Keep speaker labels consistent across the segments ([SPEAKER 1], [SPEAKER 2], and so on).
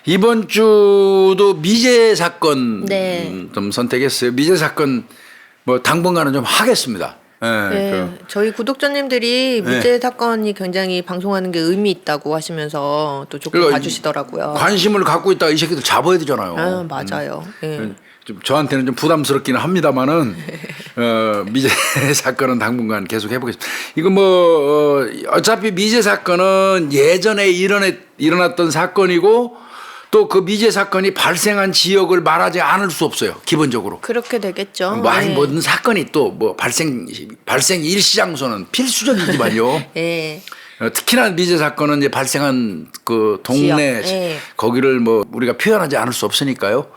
[SPEAKER 1] 이번 주도 미제 사건
[SPEAKER 2] 네.
[SPEAKER 1] 좀 선택했어요. 미제 사건 뭐 당분간은 좀 하겠습니다.
[SPEAKER 2] 네, 저희 구독자님들이 미제 사건이 굉장히 방송하는 게 의미 있다고 하시면서 또 좋게 봐주시더라고요.
[SPEAKER 1] 관심을 갖고 있다가 이 새끼들 잡아야 되잖아요.
[SPEAKER 2] 아, 맞아요.
[SPEAKER 1] 좀 저한테는 좀 부담스럽기는 합니다만은 미제 사건은 당분간 계속 해보겠습니다. 이거 뭐 어차피 미제 사건은 예전에 일어났던 사건이고 또 그 미제 사건이 발생한 지역을 말하지 않을 수 없어요. 기본적으로.
[SPEAKER 2] 그렇게 되겠죠.
[SPEAKER 1] 뭐 아니 모든 사건이 또 뭐 발생 일시장소는 필수적이지만요.
[SPEAKER 2] 네.
[SPEAKER 1] 특히나 미제 사건은 이제 발생한 그 동네 거기를 뭐 우리가 표현하지 않을 수 없으니까요.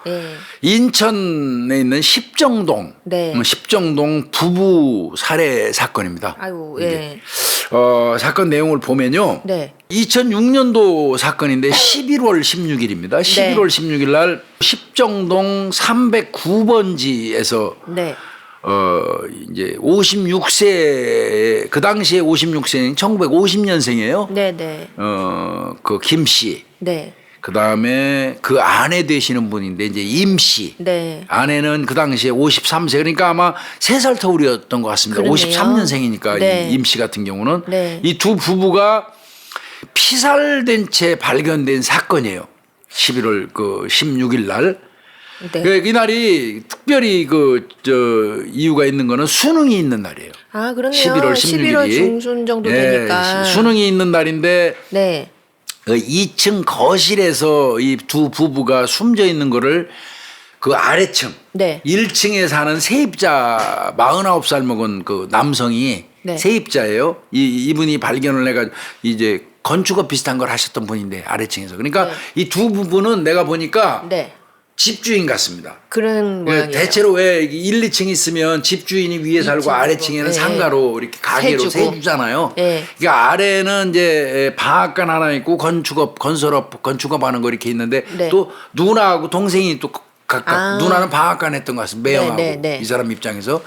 [SPEAKER 1] 인천에 있는 십정동, 십정동 부부 살해 사건입니다.
[SPEAKER 2] 아이고,
[SPEAKER 1] 사건 내용을 보면요. 2006년도 사건인데 11월 16일입니다. 11월 16일 날 십정동 309번지에서 이제 56세 그 당시에 56세인 1950년생이에요.
[SPEAKER 2] 네네.
[SPEAKER 1] 그 김 씨.
[SPEAKER 2] 네.
[SPEAKER 1] 그 다음에 그 아내 되시는 분인데 이제 임 씨.
[SPEAKER 2] 네.
[SPEAKER 1] 아내는 그 당시에 53세 그러니까 아마 3살 터울이었던 것 같습니다.
[SPEAKER 2] 그러네요.
[SPEAKER 1] 53년생이니까
[SPEAKER 2] 네.
[SPEAKER 1] 임 씨 같은 경우는
[SPEAKER 2] 네.
[SPEAKER 1] 이 두 부부가 피살된 채 발견된 사건이에요. 11월 그 16일 날.
[SPEAKER 2] 네.
[SPEAKER 1] 이날이 특별히 이유가 있는 거는 수능이 있는 날이에요.
[SPEAKER 2] 아, 그렇네요.
[SPEAKER 1] 11월 16일이.
[SPEAKER 2] 11월 중순 정도 되니까.
[SPEAKER 1] 수능이 있는 날인데
[SPEAKER 2] 네.
[SPEAKER 1] 2층 거실에서 이 두 부부가 숨져 있는 거를 그 아래층 1층에 사는 세입자 49살 먹은 그 남성이 세입자예요. 이분이 발견을 해가지고 이제 건축업 비슷한 걸 하셨던 분인데 아래층에서. 그러니까 이 두 부부는 내가 보니까 집주인 같습니다.
[SPEAKER 2] 그런 모양이에요.
[SPEAKER 1] 대체로 왜 1, 2층 있으면 집주인이 위에 살고 아래층에는 상가로 이렇게 가게로 세주잖아요. 그러니까 아래는 이제 방앗간 하나 있고 건축업 하는 거 이렇게 있는데 또 누나하고 동생이 또 각각 누나는 방앗간 했던 것 같습니다. 매형하고 이 사람 입장에서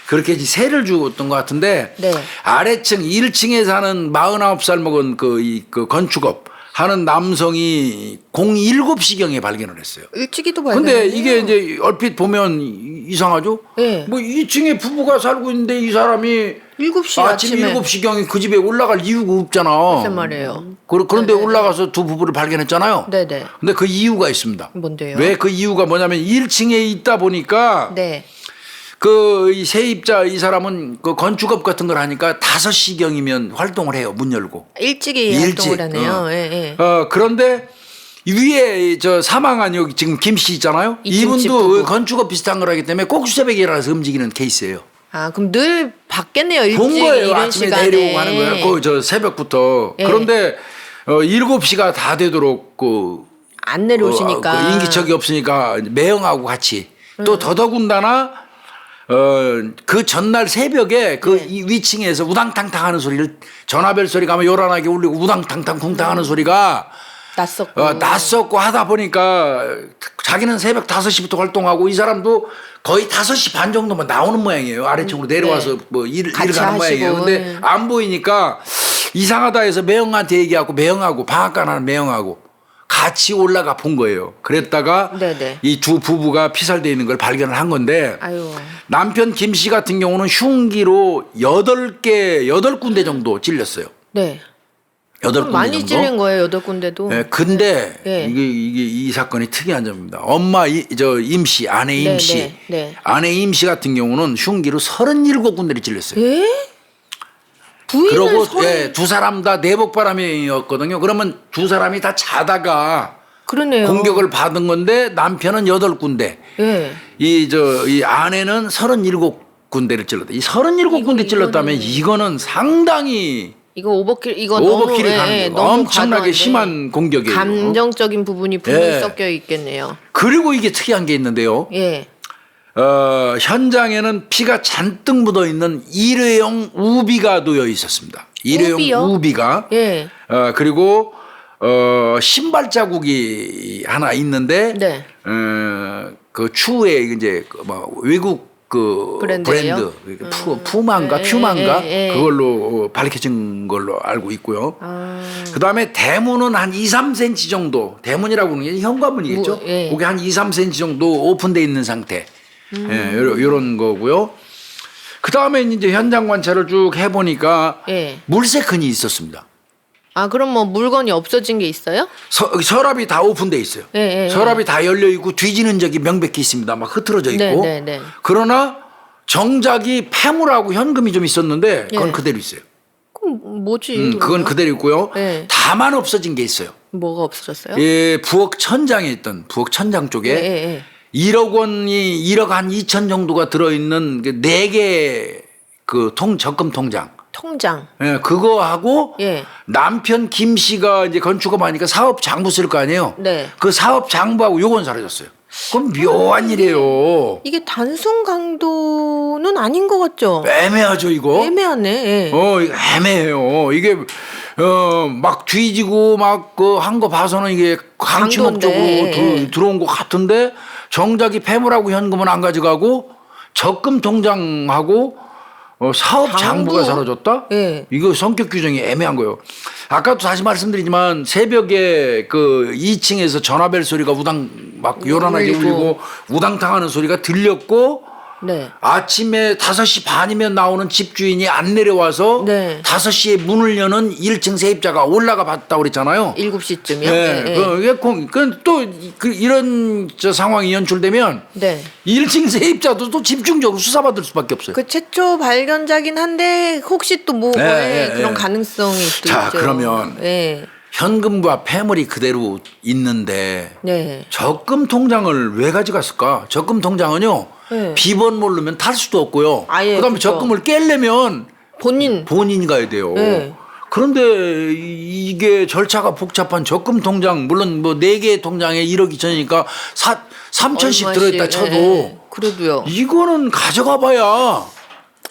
[SPEAKER 1] 그렇게 세를 주었던 것 같은데 아래층 1층에 사는 49살 먹은 그 건축업 하는 남성이 07시경에 발견을 했어요.
[SPEAKER 2] 일찍이도 발견했네요.
[SPEAKER 1] 근데 이게 이제 얼핏 보면 이상하죠? 뭐 2층에 부부가 살고 있는데 이 사람이
[SPEAKER 2] 7시
[SPEAKER 1] 아침 7시경에 그 집에 올라갈 이유가 없잖아.
[SPEAKER 2] 무슨 말이에요?
[SPEAKER 1] 그런데 올라가서 두 부부를 발견했잖아요.
[SPEAKER 2] 네네.
[SPEAKER 1] 근데 그 이유가 있습니다.
[SPEAKER 2] 뭔데요?
[SPEAKER 1] 왜 그 이유가 뭐냐면 1층에 있다 보니까 이 세입자 이 사람은 그 건축업 같은 걸 하니까 5시경이면 활동을 해요. 문 열고.
[SPEAKER 2] 일찍이 활동을 하네요.
[SPEAKER 1] 그런데 위에 사망한 여기 지금 김 씨 있잖아요. 이분도 건축업 비슷한 걸 하기 때문에 꼭 새벽이라서 움직이는 케이스예요.
[SPEAKER 2] 아, 그럼 늘 받겠네요. 일찍
[SPEAKER 1] 본 거예요.
[SPEAKER 2] 이런
[SPEAKER 1] 아침에
[SPEAKER 2] 시간에.
[SPEAKER 1] 내려오고 하는 거예요. 새벽부터. 그런데 7시가 다 되도록
[SPEAKER 2] 안 내려오시니까.
[SPEAKER 1] 인기척이 없으니까 매형하고 같이 또 더더군다나 그 전날 새벽에 그 위층에서 우당탕탕 하는 소리를 전화벨 소리가 아마 요란하게 울리고 우당탕탕 쿵탕 하는 소리가 낯섰고 하다 보니까 자기는 새벽 5시부터 활동하고 이 사람도 거의 5시 반 정도면 나오는 모양이에요. 아래층으로 내려와서 뭐 일을 가는 모양이에요. 근데 안 보이니까 이상하다 해서 매형한테 얘기하고 매형하고 방앗간 하는 매형하고 같이 올라가 본 거예요. 그랬다가 이 두 부부가 피살되어 있는 걸 발견을 한 건데 남편 김 씨 같은 경우는 흉기로 8군데 정도 찔렸어요. 8군데
[SPEAKER 2] 많이
[SPEAKER 1] 정도.
[SPEAKER 2] 찔린 거예요, 8군데도.
[SPEAKER 1] 근데 이게 이 사건이 특이한 점입니다. 엄마 임 씨, 아내 임 씨. 아내 임 씨 같은 경우는 흉기로 37군데를 찔렸어요. 그러고 두 사람 다 내복바람이었거든요. 그러면 두 사람이 다 자다가 공격을 받은 건데 남편은 8군데. 이 아내는 37군데를 찔렀다. 이 37군데 찔렀다면 이거는 상당히
[SPEAKER 2] 이거 오버킬이
[SPEAKER 1] 가는 거예요. 엄청나게 심한 공격이에요.
[SPEAKER 2] 감정적인 부분이 분명히 섞여 있겠네요.
[SPEAKER 1] 그리고 이게 특이한 게 있는데요. 현장에는 피가 잔뜩 묻어 있는 일회용 우비가 놓여 있었습니다. 일회용 우비가. 그리고 신발 자국이 하나 있는데 그 추후에 이제 외국 브랜드 푸마인가 그걸로 밝혀진 걸로 알고 있고요. 그다음에 대문은 한 2, 3cm 정도. 대문이라고 하는 게 현관문이겠죠.
[SPEAKER 2] 예.
[SPEAKER 1] 그게 한 2, 3cm 정도 오픈돼 있는 상태. 예, 요런 거고요. 그다음에 이제 현장 관찰을 쭉 해보니까
[SPEAKER 2] 예.
[SPEAKER 1] 물세컨이 있었습니다.
[SPEAKER 2] 아 그럼 뭐 물건이 없어진 게 있어요?
[SPEAKER 1] 서랍이 다 오픈돼 있어요.
[SPEAKER 2] 예, 예,
[SPEAKER 1] 서랍이 다 열려 있고 뒤지는 적이 명백히 있습니다. 막 흐트러져 있고.
[SPEAKER 2] 네, 네, 네.
[SPEAKER 1] 그러나 정작이 폐물하고 현금이 좀 있었는데 그건
[SPEAKER 2] 예.
[SPEAKER 1] 그대로 있어요.
[SPEAKER 2] 그럼 뭐지?
[SPEAKER 1] 그건
[SPEAKER 2] 그러면?
[SPEAKER 1] 그대로 있고요.
[SPEAKER 2] 네.
[SPEAKER 1] 다만 없어진 게 있어요.
[SPEAKER 2] 뭐가 없어졌어요?
[SPEAKER 1] 예, 부엌 천장에 있던 부엌 천장 쪽에
[SPEAKER 2] 예, 예.
[SPEAKER 1] 1억 원이 1억 한 2천 정도가 들어있는 그 4개 그 적금 통장.
[SPEAKER 2] 통장.
[SPEAKER 1] 예, 그거하고
[SPEAKER 2] 예.
[SPEAKER 1] 남편 김 씨가 이제 건축업 하니까 사업 장부 쓸 거 아니에요.
[SPEAKER 2] 네.
[SPEAKER 1] 그 사업 장부하고 요건 사라졌어요. 그건 묘한 일이에요.
[SPEAKER 2] 이게 단순 강도는 아닌 것 같죠?
[SPEAKER 1] 애매하죠 이거.
[SPEAKER 2] 애매하네. 예.
[SPEAKER 1] 이거 애매해요. 이게 막 뒤지고 막 그 한 거 봐서는 이게 강취 목적으로
[SPEAKER 2] 강도인데.
[SPEAKER 1] 들어온 것 같은데 정작이 폐물하고 현금은 안 가져가고 적금 통장하고 사업 장부가 사라졌다?
[SPEAKER 2] 예.
[SPEAKER 1] 이거 성격 규정이 애매한 거예요. 아까도 다시 말씀드리지만 새벽에 그 2층에서 전화벨 소리가 우당 막 요란하게 울리고 우당탕하는 소리가 들렸고
[SPEAKER 2] 네.
[SPEAKER 1] 아침에 5시 반이면 나오는 집주인이 안 내려와서
[SPEAKER 2] 네.
[SPEAKER 1] 5시에 문을 여는 1층 세입자가 올라가 봤다고 그랬잖아요.
[SPEAKER 2] 7시쯤이요?
[SPEAKER 1] 네. 또 이런 상황이 연출되면
[SPEAKER 2] 네.
[SPEAKER 1] 1층 세입자도 또 집중적으로 수사받을 수밖에 없어요.
[SPEAKER 2] 그 최초 발견자긴 한데 혹시 또 뭐에
[SPEAKER 1] 네,
[SPEAKER 2] 그런
[SPEAKER 1] 네.
[SPEAKER 2] 가능성이 또
[SPEAKER 1] 자,
[SPEAKER 2] 있죠.
[SPEAKER 1] 그러면
[SPEAKER 2] 네.
[SPEAKER 1] 현금과 폐물이 그대로 있는데
[SPEAKER 2] 네.
[SPEAKER 1] 적금 통장을 왜 가져갔을까? 적금 통장은요.
[SPEAKER 2] 네.
[SPEAKER 1] 비번 모르면 탈 수도 없고요.
[SPEAKER 2] 아예
[SPEAKER 1] 그다음에
[SPEAKER 2] 그쵸.
[SPEAKER 1] 적금을 깰려면
[SPEAKER 2] 본인이
[SPEAKER 1] 가야 돼요.
[SPEAKER 2] 네.
[SPEAKER 1] 그런데 이게 절차가 복잡한 적금 통장 물론 뭐 4개의 통장에 1억 2천이니까 3천씩 들어있다 쳐도
[SPEAKER 2] 예. 그래도요.
[SPEAKER 1] 이거는 가져가 봐야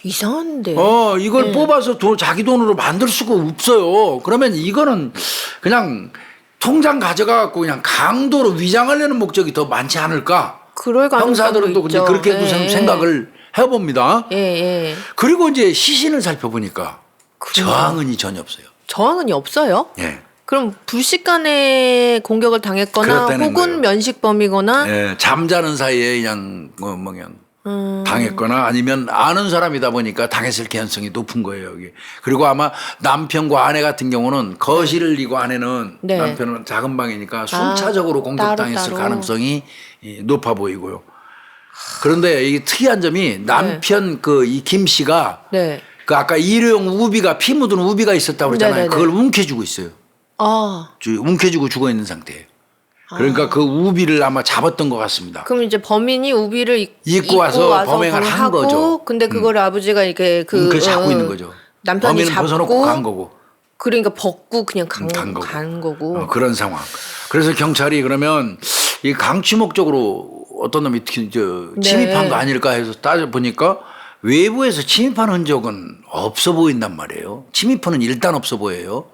[SPEAKER 2] 이상한데.
[SPEAKER 1] 이걸 뽑아서 자기 돈으로 만들 수가 없어요. 그러면 이거는 그냥 통장 가져가갖고 그냥 강도로 위장하려는 목적이 더 많지 않을까?
[SPEAKER 2] 그럴 가능성도
[SPEAKER 1] 형사들은 또
[SPEAKER 2] 있죠.
[SPEAKER 1] 그렇게도
[SPEAKER 2] 예,
[SPEAKER 1] 생각을 해봅니다.
[SPEAKER 2] 예, 예.
[SPEAKER 1] 그리고 이제 시신을 살펴보니까 저항은이 전혀 없어요.
[SPEAKER 2] 저항은이 없어요?
[SPEAKER 1] 예.
[SPEAKER 2] 그럼 불식간에 공격을 당했거나
[SPEAKER 1] 그렇다는
[SPEAKER 2] 혹은
[SPEAKER 1] 거예요.
[SPEAKER 2] 면식범이거나
[SPEAKER 1] 예, 잠자는 사이에 그냥 그냥 당했거나 아니면 아는 사람이다 보니까 당했을 가능성이 높은 거예요. 여기. 그리고 아마 남편과 아내 같은 경우는 거실을 이고 아내는
[SPEAKER 2] 네.
[SPEAKER 1] 남편은 작은 방이니까 순차적으로 공격당했을
[SPEAKER 2] 따로.
[SPEAKER 1] 가능성이 높아 보이고요. 그런데 이게 특이한 점이 남편 그 이 김 씨가
[SPEAKER 2] 네.
[SPEAKER 1] 그 아까 일회용 우비가 피 묻은 우비가 있었다고 그랬잖아요.
[SPEAKER 2] 네네네.
[SPEAKER 1] 그걸 움켜쥐고 있어요.
[SPEAKER 2] 아,
[SPEAKER 1] 움켜쥐고 죽어 있는 상태예요. 그러니까 그 우비를 아마 잡았던 것 같습니다.
[SPEAKER 2] 그럼 이제 범인이 우비를
[SPEAKER 1] 입고 와서 범행을 한
[SPEAKER 2] 하고,
[SPEAKER 1] 거죠.
[SPEAKER 2] 근데 그걸 아버지가 이렇게
[SPEAKER 1] 그걸 잡고 있는 거죠.
[SPEAKER 2] 남편이
[SPEAKER 1] 범인은
[SPEAKER 2] 잡고
[SPEAKER 1] 벗어놓고 간 거고.
[SPEAKER 2] 그러니까 벗고 그냥 간
[SPEAKER 1] 간
[SPEAKER 2] 거고.
[SPEAKER 1] 그런 상황. 그래서 경찰이 그러면 이 강취 목적으로 어떤 놈이 침입한 거 아닐까 해서 따져보니까 외부에서 침입한 흔적은 없어 보인단 말이에요. 침입은 일단 없어 보여요.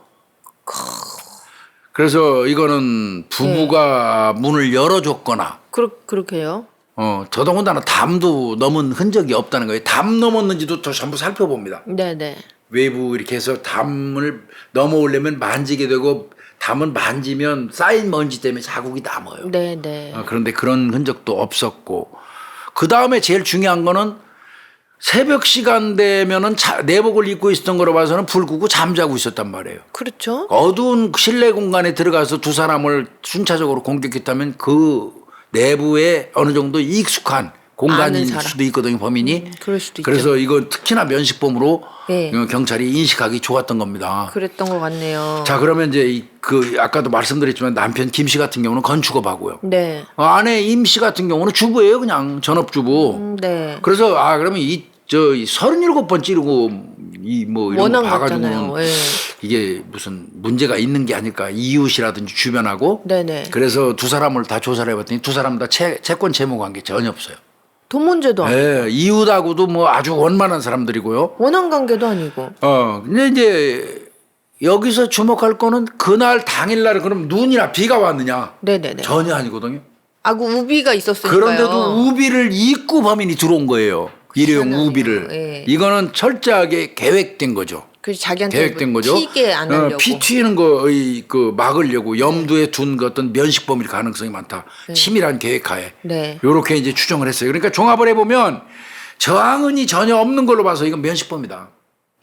[SPEAKER 1] 그래서 이거는 부부가 문을 열어줬거나
[SPEAKER 2] 그렇게요.
[SPEAKER 1] 더더군다나 담도 넘은 흔적이 없다는 거예요. 담 넘었는지도 또 전부 살펴봅니다.
[SPEAKER 2] 네네.
[SPEAKER 1] 외부 이렇게 해서 담을 넘어오려면 만지게 되고 담은 만지면 쌓인 먼지 때문에 자국이 남아요.
[SPEAKER 2] 네네.
[SPEAKER 1] 그런데 그런 흔적도 없었고 그 다음에 제일 중요한 거는 새벽 시간 되면은 내복을 입고 있었던 거로 봐서는 불 끄고 잠자고 있었단 말이에요.
[SPEAKER 2] 그렇죠.
[SPEAKER 1] 어두운 실내 공간에 들어가서 두 사람을 순차적으로 공격했다면 그 내부에 어느 정도 익숙한 공간일 수도 있거든요, 범인이.
[SPEAKER 2] 그럴 수도 있죠.
[SPEAKER 1] 그래서 이건 특히나 면식범으로
[SPEAKER 2] 네.
[SPEAKER 1] 경찰이 인식하기 좋았던 겁니다.
[SPEAKER 2] 그랬던 것 같네요.
[SPEAKER 1] 자, 그러면 이제 아까도 말씀드렸지만 남편 김 씨 같은 경우는 건축업하고
[SPEAKER 2] 네.
[SPEAKER 1] 아내 임 씨 같은 경우는 주부예요, 그냥 전업주부.
[SPEAKER 2] 네.
[SPEAKER 1] 그래서 그러면 37번 찌르고 이런
[SPEAKER 2] 원한
[SPEAKER 1] 거 봐가지고는
[SPEAKER 2] 같잖아요. 예.
[SPEAKER 1] 이게 무슨 문제가 있는 게 아닐까, 이웃이라든지 주변하고.
[SPEAKER 2] 네네.
[SPEAKER 1] 그래서 두 사람을 다 조사를 해봤더니 두 사람 다 채권 채무 관계 전혀 없어요.
[SPEAKER 2] 돈 문제도 아니고
[SPEAKER 1] 예, 이웃하고도 뭐 아주 원만한 사람들이고요.
[SPEAKER 2] 원한 관계도 아니고.
[SPEAKER 1] 근데 이제 여기서 주목할 거는 그날 당일날 그럼 눈이나 비가 왔느냐?
[SPEAKER 2] 네네네.
[SPEAKER 1] 전혀 아니거든요.
[SPEAKER 2] 그 우비가 있었으니까요.
[SPEAKER 1] 그런데도 우비를 입고 범인이 들어온 거예요. 일회용
[SPEAKER 2] 희한하네요.
[SPEAKER 1] 우비를.
[SPEAKER 2] 예.
[SPEAKER 1] 이거는 철저하게 계획된 거죠.
[SPEAKER 2] 그 자기한테
[SPEAKER 1] 계획된
[SPEAKER 2] 뭐
[SPEAKER 1] 거죠.
[SPEAKER 2] 튀게 안 하려고.
[SPEAKER 1] 피 튀는 거의 그 막으려고 염두에 둔 그 어떤 면식범일 가능성이 많다. 치밀한 계획하에.
[SPEAKER 2] 네.
[SPEAKER 1] 요렇게 이제 추정을 했어요. 그러니까 종합을 해보면 저항은이 전혀 없는 걸로 봐서 이건 면식범이다.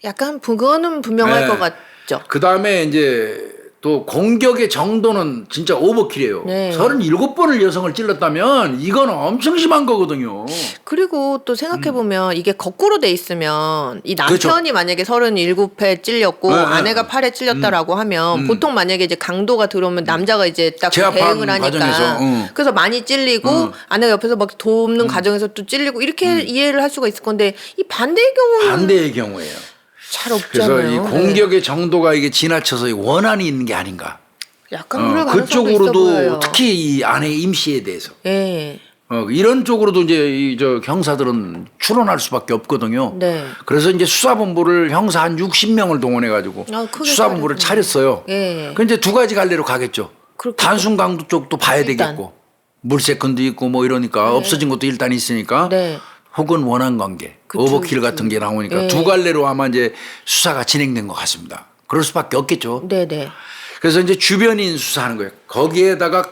[SPEAKER 2] 약간 그거는 분명할
[SPEAKER 1] 네.
[SPEAKER 2] 것 같죠.
[SPEAKER 1] 그 다음에 이제 또 공격의 정도는 진짜 오버킬이에요.
[SPEAKER 2] 네.
[SPEAKER 1] 37번을 여성을 찔렀다면 이건 엄청 심한 거거든요.
[SPEAKER 2] 그리고 또 생각해 보면 이게 거꾸로 돼 있으면 이 남편이
[SPEAKER 1] 그렇죠.
[SPEAKER 2] 만약에 37회 찔렸고
[SPEAKER 1] 네, 네.
[SPEAKER 2] 아내가 8회 찔렸다라고 하면 보통 만약에 이제 강도가 들어오면 남자가 이제 딱
[SPEAKER 1] 제압하는
[SPEAKER 2] 대응을 하니까
[SPEAKER 1] 과정에서,
[SPEAKER 2] 그래서 많이 찔리고 아내가 옆에서 막 돕는 과정에서 또 찔리고 이렇게 이해를 할 수가 있을 건데 이 반대의 경우는
[SPEAKER 1] 반대의 경우예요.
[SPEAKER 2] 잘
[SPEAKER 1] 그래서
[SPEAKER 2] 없잖아요.
[SPEAKER 1] 이 공격의 정도가 이게 지나쳐서 원한이 있는 게 아닌가.
[SPEAKER 2] 약간 그럴 가능성도 있어
[SPEAKER 1] 그쪽으로도
[SPEAKER 2] 보여요.
[SPEAKER 1] 특히 이 아내 임 씨에 대해서
[SPEAKER 2] 예.
[SPEAKER 1] 이런 쪽으로도 이제 저 형사들은 추론할 수밖에 없거든요.
[SPEAKER 2] 네.
[SPEAKER 1] 그래서 이제 수사본부를 형사 한 60명을 동원해 가지고
[SPEAKER 2] 아, 크게
[SPEAKER 1] 수사본부를 차렸어요.
[SPEAKER 2] 예.
[SPEAKER 1] 그 이제 두 가지 갈래로 가겠죠.
[SPEAKER 2] 그렇겠죠.
[SPEAKER 1] 단순 강도 쪽도 봐야
[SPEAKER 2] 일단.
[SPEAKER 1] 되겠고 물세컨도 있고 뭐 이러니까 없어진 것도 일단 있으니까
[SPEAKER 2] 네.
[SPEAKER 1] 혹은 원한 관계,
[SPEAKER 2] 그쵸,
[SPEAKER 1] 오버킬 같은 게 나오니까
[SPEAKER 2] 예.
[SPEAKER 1] 두 갈래로 아마 이제 수사가 진행된 것 같습니다. 그럴 수밖에 없겠죠.
[SPEAKER 2] 네네.
[SPEAKER 1] 그래서 이제 주변인 수사하는 거예요. 거기에다가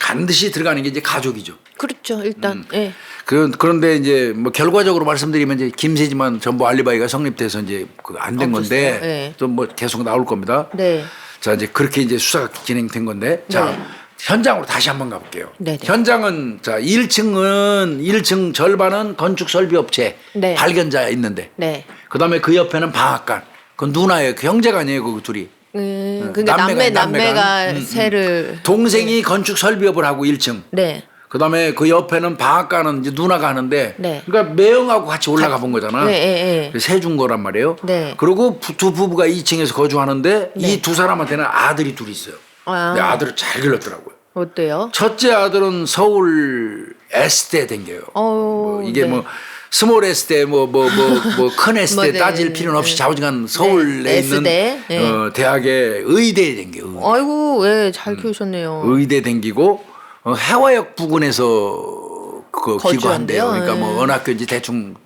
[SPEAKER 1] 반드시 들어가는 게 이제 가족이죠.
[SPEAKER 2] 그렇죠. 일단 예.
[SPEAKER 1] 그런데 이제 뭐 결과적으로 말씀드리면 이제 김세지만 전부 알리바이가 성립돼서 이제 안 된 건데
[SPEAKER 2] 없었어요. 네.
[SPEAKER 1] 또 뭐 계속 나올 겁니다.
[SPEAKER 2] 네.
[SPEAKER 1] 자 이제 그렇게 이제 수사가 진행된 건데 자
[SPEAKER 2] 네.
[SPEAKER 1] 현장으로 다시 한번 가볼게요.
[SPEAKER 2] 네네.
[SPEAKER 1] 현장은 자 1층 절반은 건축 설비 업체
[SPEAKER 2] 네.
[SPEAKER 1] 발견자 있는데
[SPEAKER 2] 네.
[SPEAKER 1] 그다음에 그 옆에는 방앗간 그 누나예요. 그 형제가 아니에요. 그 둘이.
[SPEAKER 2] 그러니까
[SPEAKER 1] 남매가
[SPEAKER 2] 남매가 새를
[SPEAKER 1] 동생이 건축 설비업을 하고 1층.
[SPEAKER 2] 네.
[SPEAKER 1] 그다음에 그 옆에는 방앗간은 이제 누나가 하는데
[SPEAKER 2] 네.
[SPEAKER 1] 그러니까 매형하고 같이 올라가 본 거잖아.
[SPEAKER 2] 네, 네, 네.
[SPEAKER 1] 세준 거란 말이에요.
[SPEAKER 2] 네.
[SPEAKER 1] 그리고 두 부부가 2층에서 거주하는데 이 두 사람한테는 아들이 둘이 있어요.
[SPEAKER 2] 아.
[SPEAKER 1] 근데 아들을 잘 길렀더라고요.
[SPEAKER 2] 어때요?
[SPEAKER 1] 첫째 아들은 서울 S대 댕겨요. 뭐 이게
[SPEAKER 2] 네.
[SPEAKER 1] 뭐 스몰 S대 뭐 큰 S대
[SPEAKER 2] 뭐, 네.
[SPEAKER 1] 따질 필요는 없이 좌우지간 서울에
[SPEAKER 2] 네.
[SPEAKER 1] 있는
[SPEAKER 2] S대. 네.
[SPEAKER 1] 대학에 의대에 댕겨요.
[SPEAKER 2] 아이고, 예, 잘 키우셨네요.
[SPEAKER 1] 의대 댕기고 해화역 부근에서 그 기구한대요.
[SPEAKER 2] 거주한대요?
[SPEAKER 1] 그러니까 뭐 어느 학교인지 대충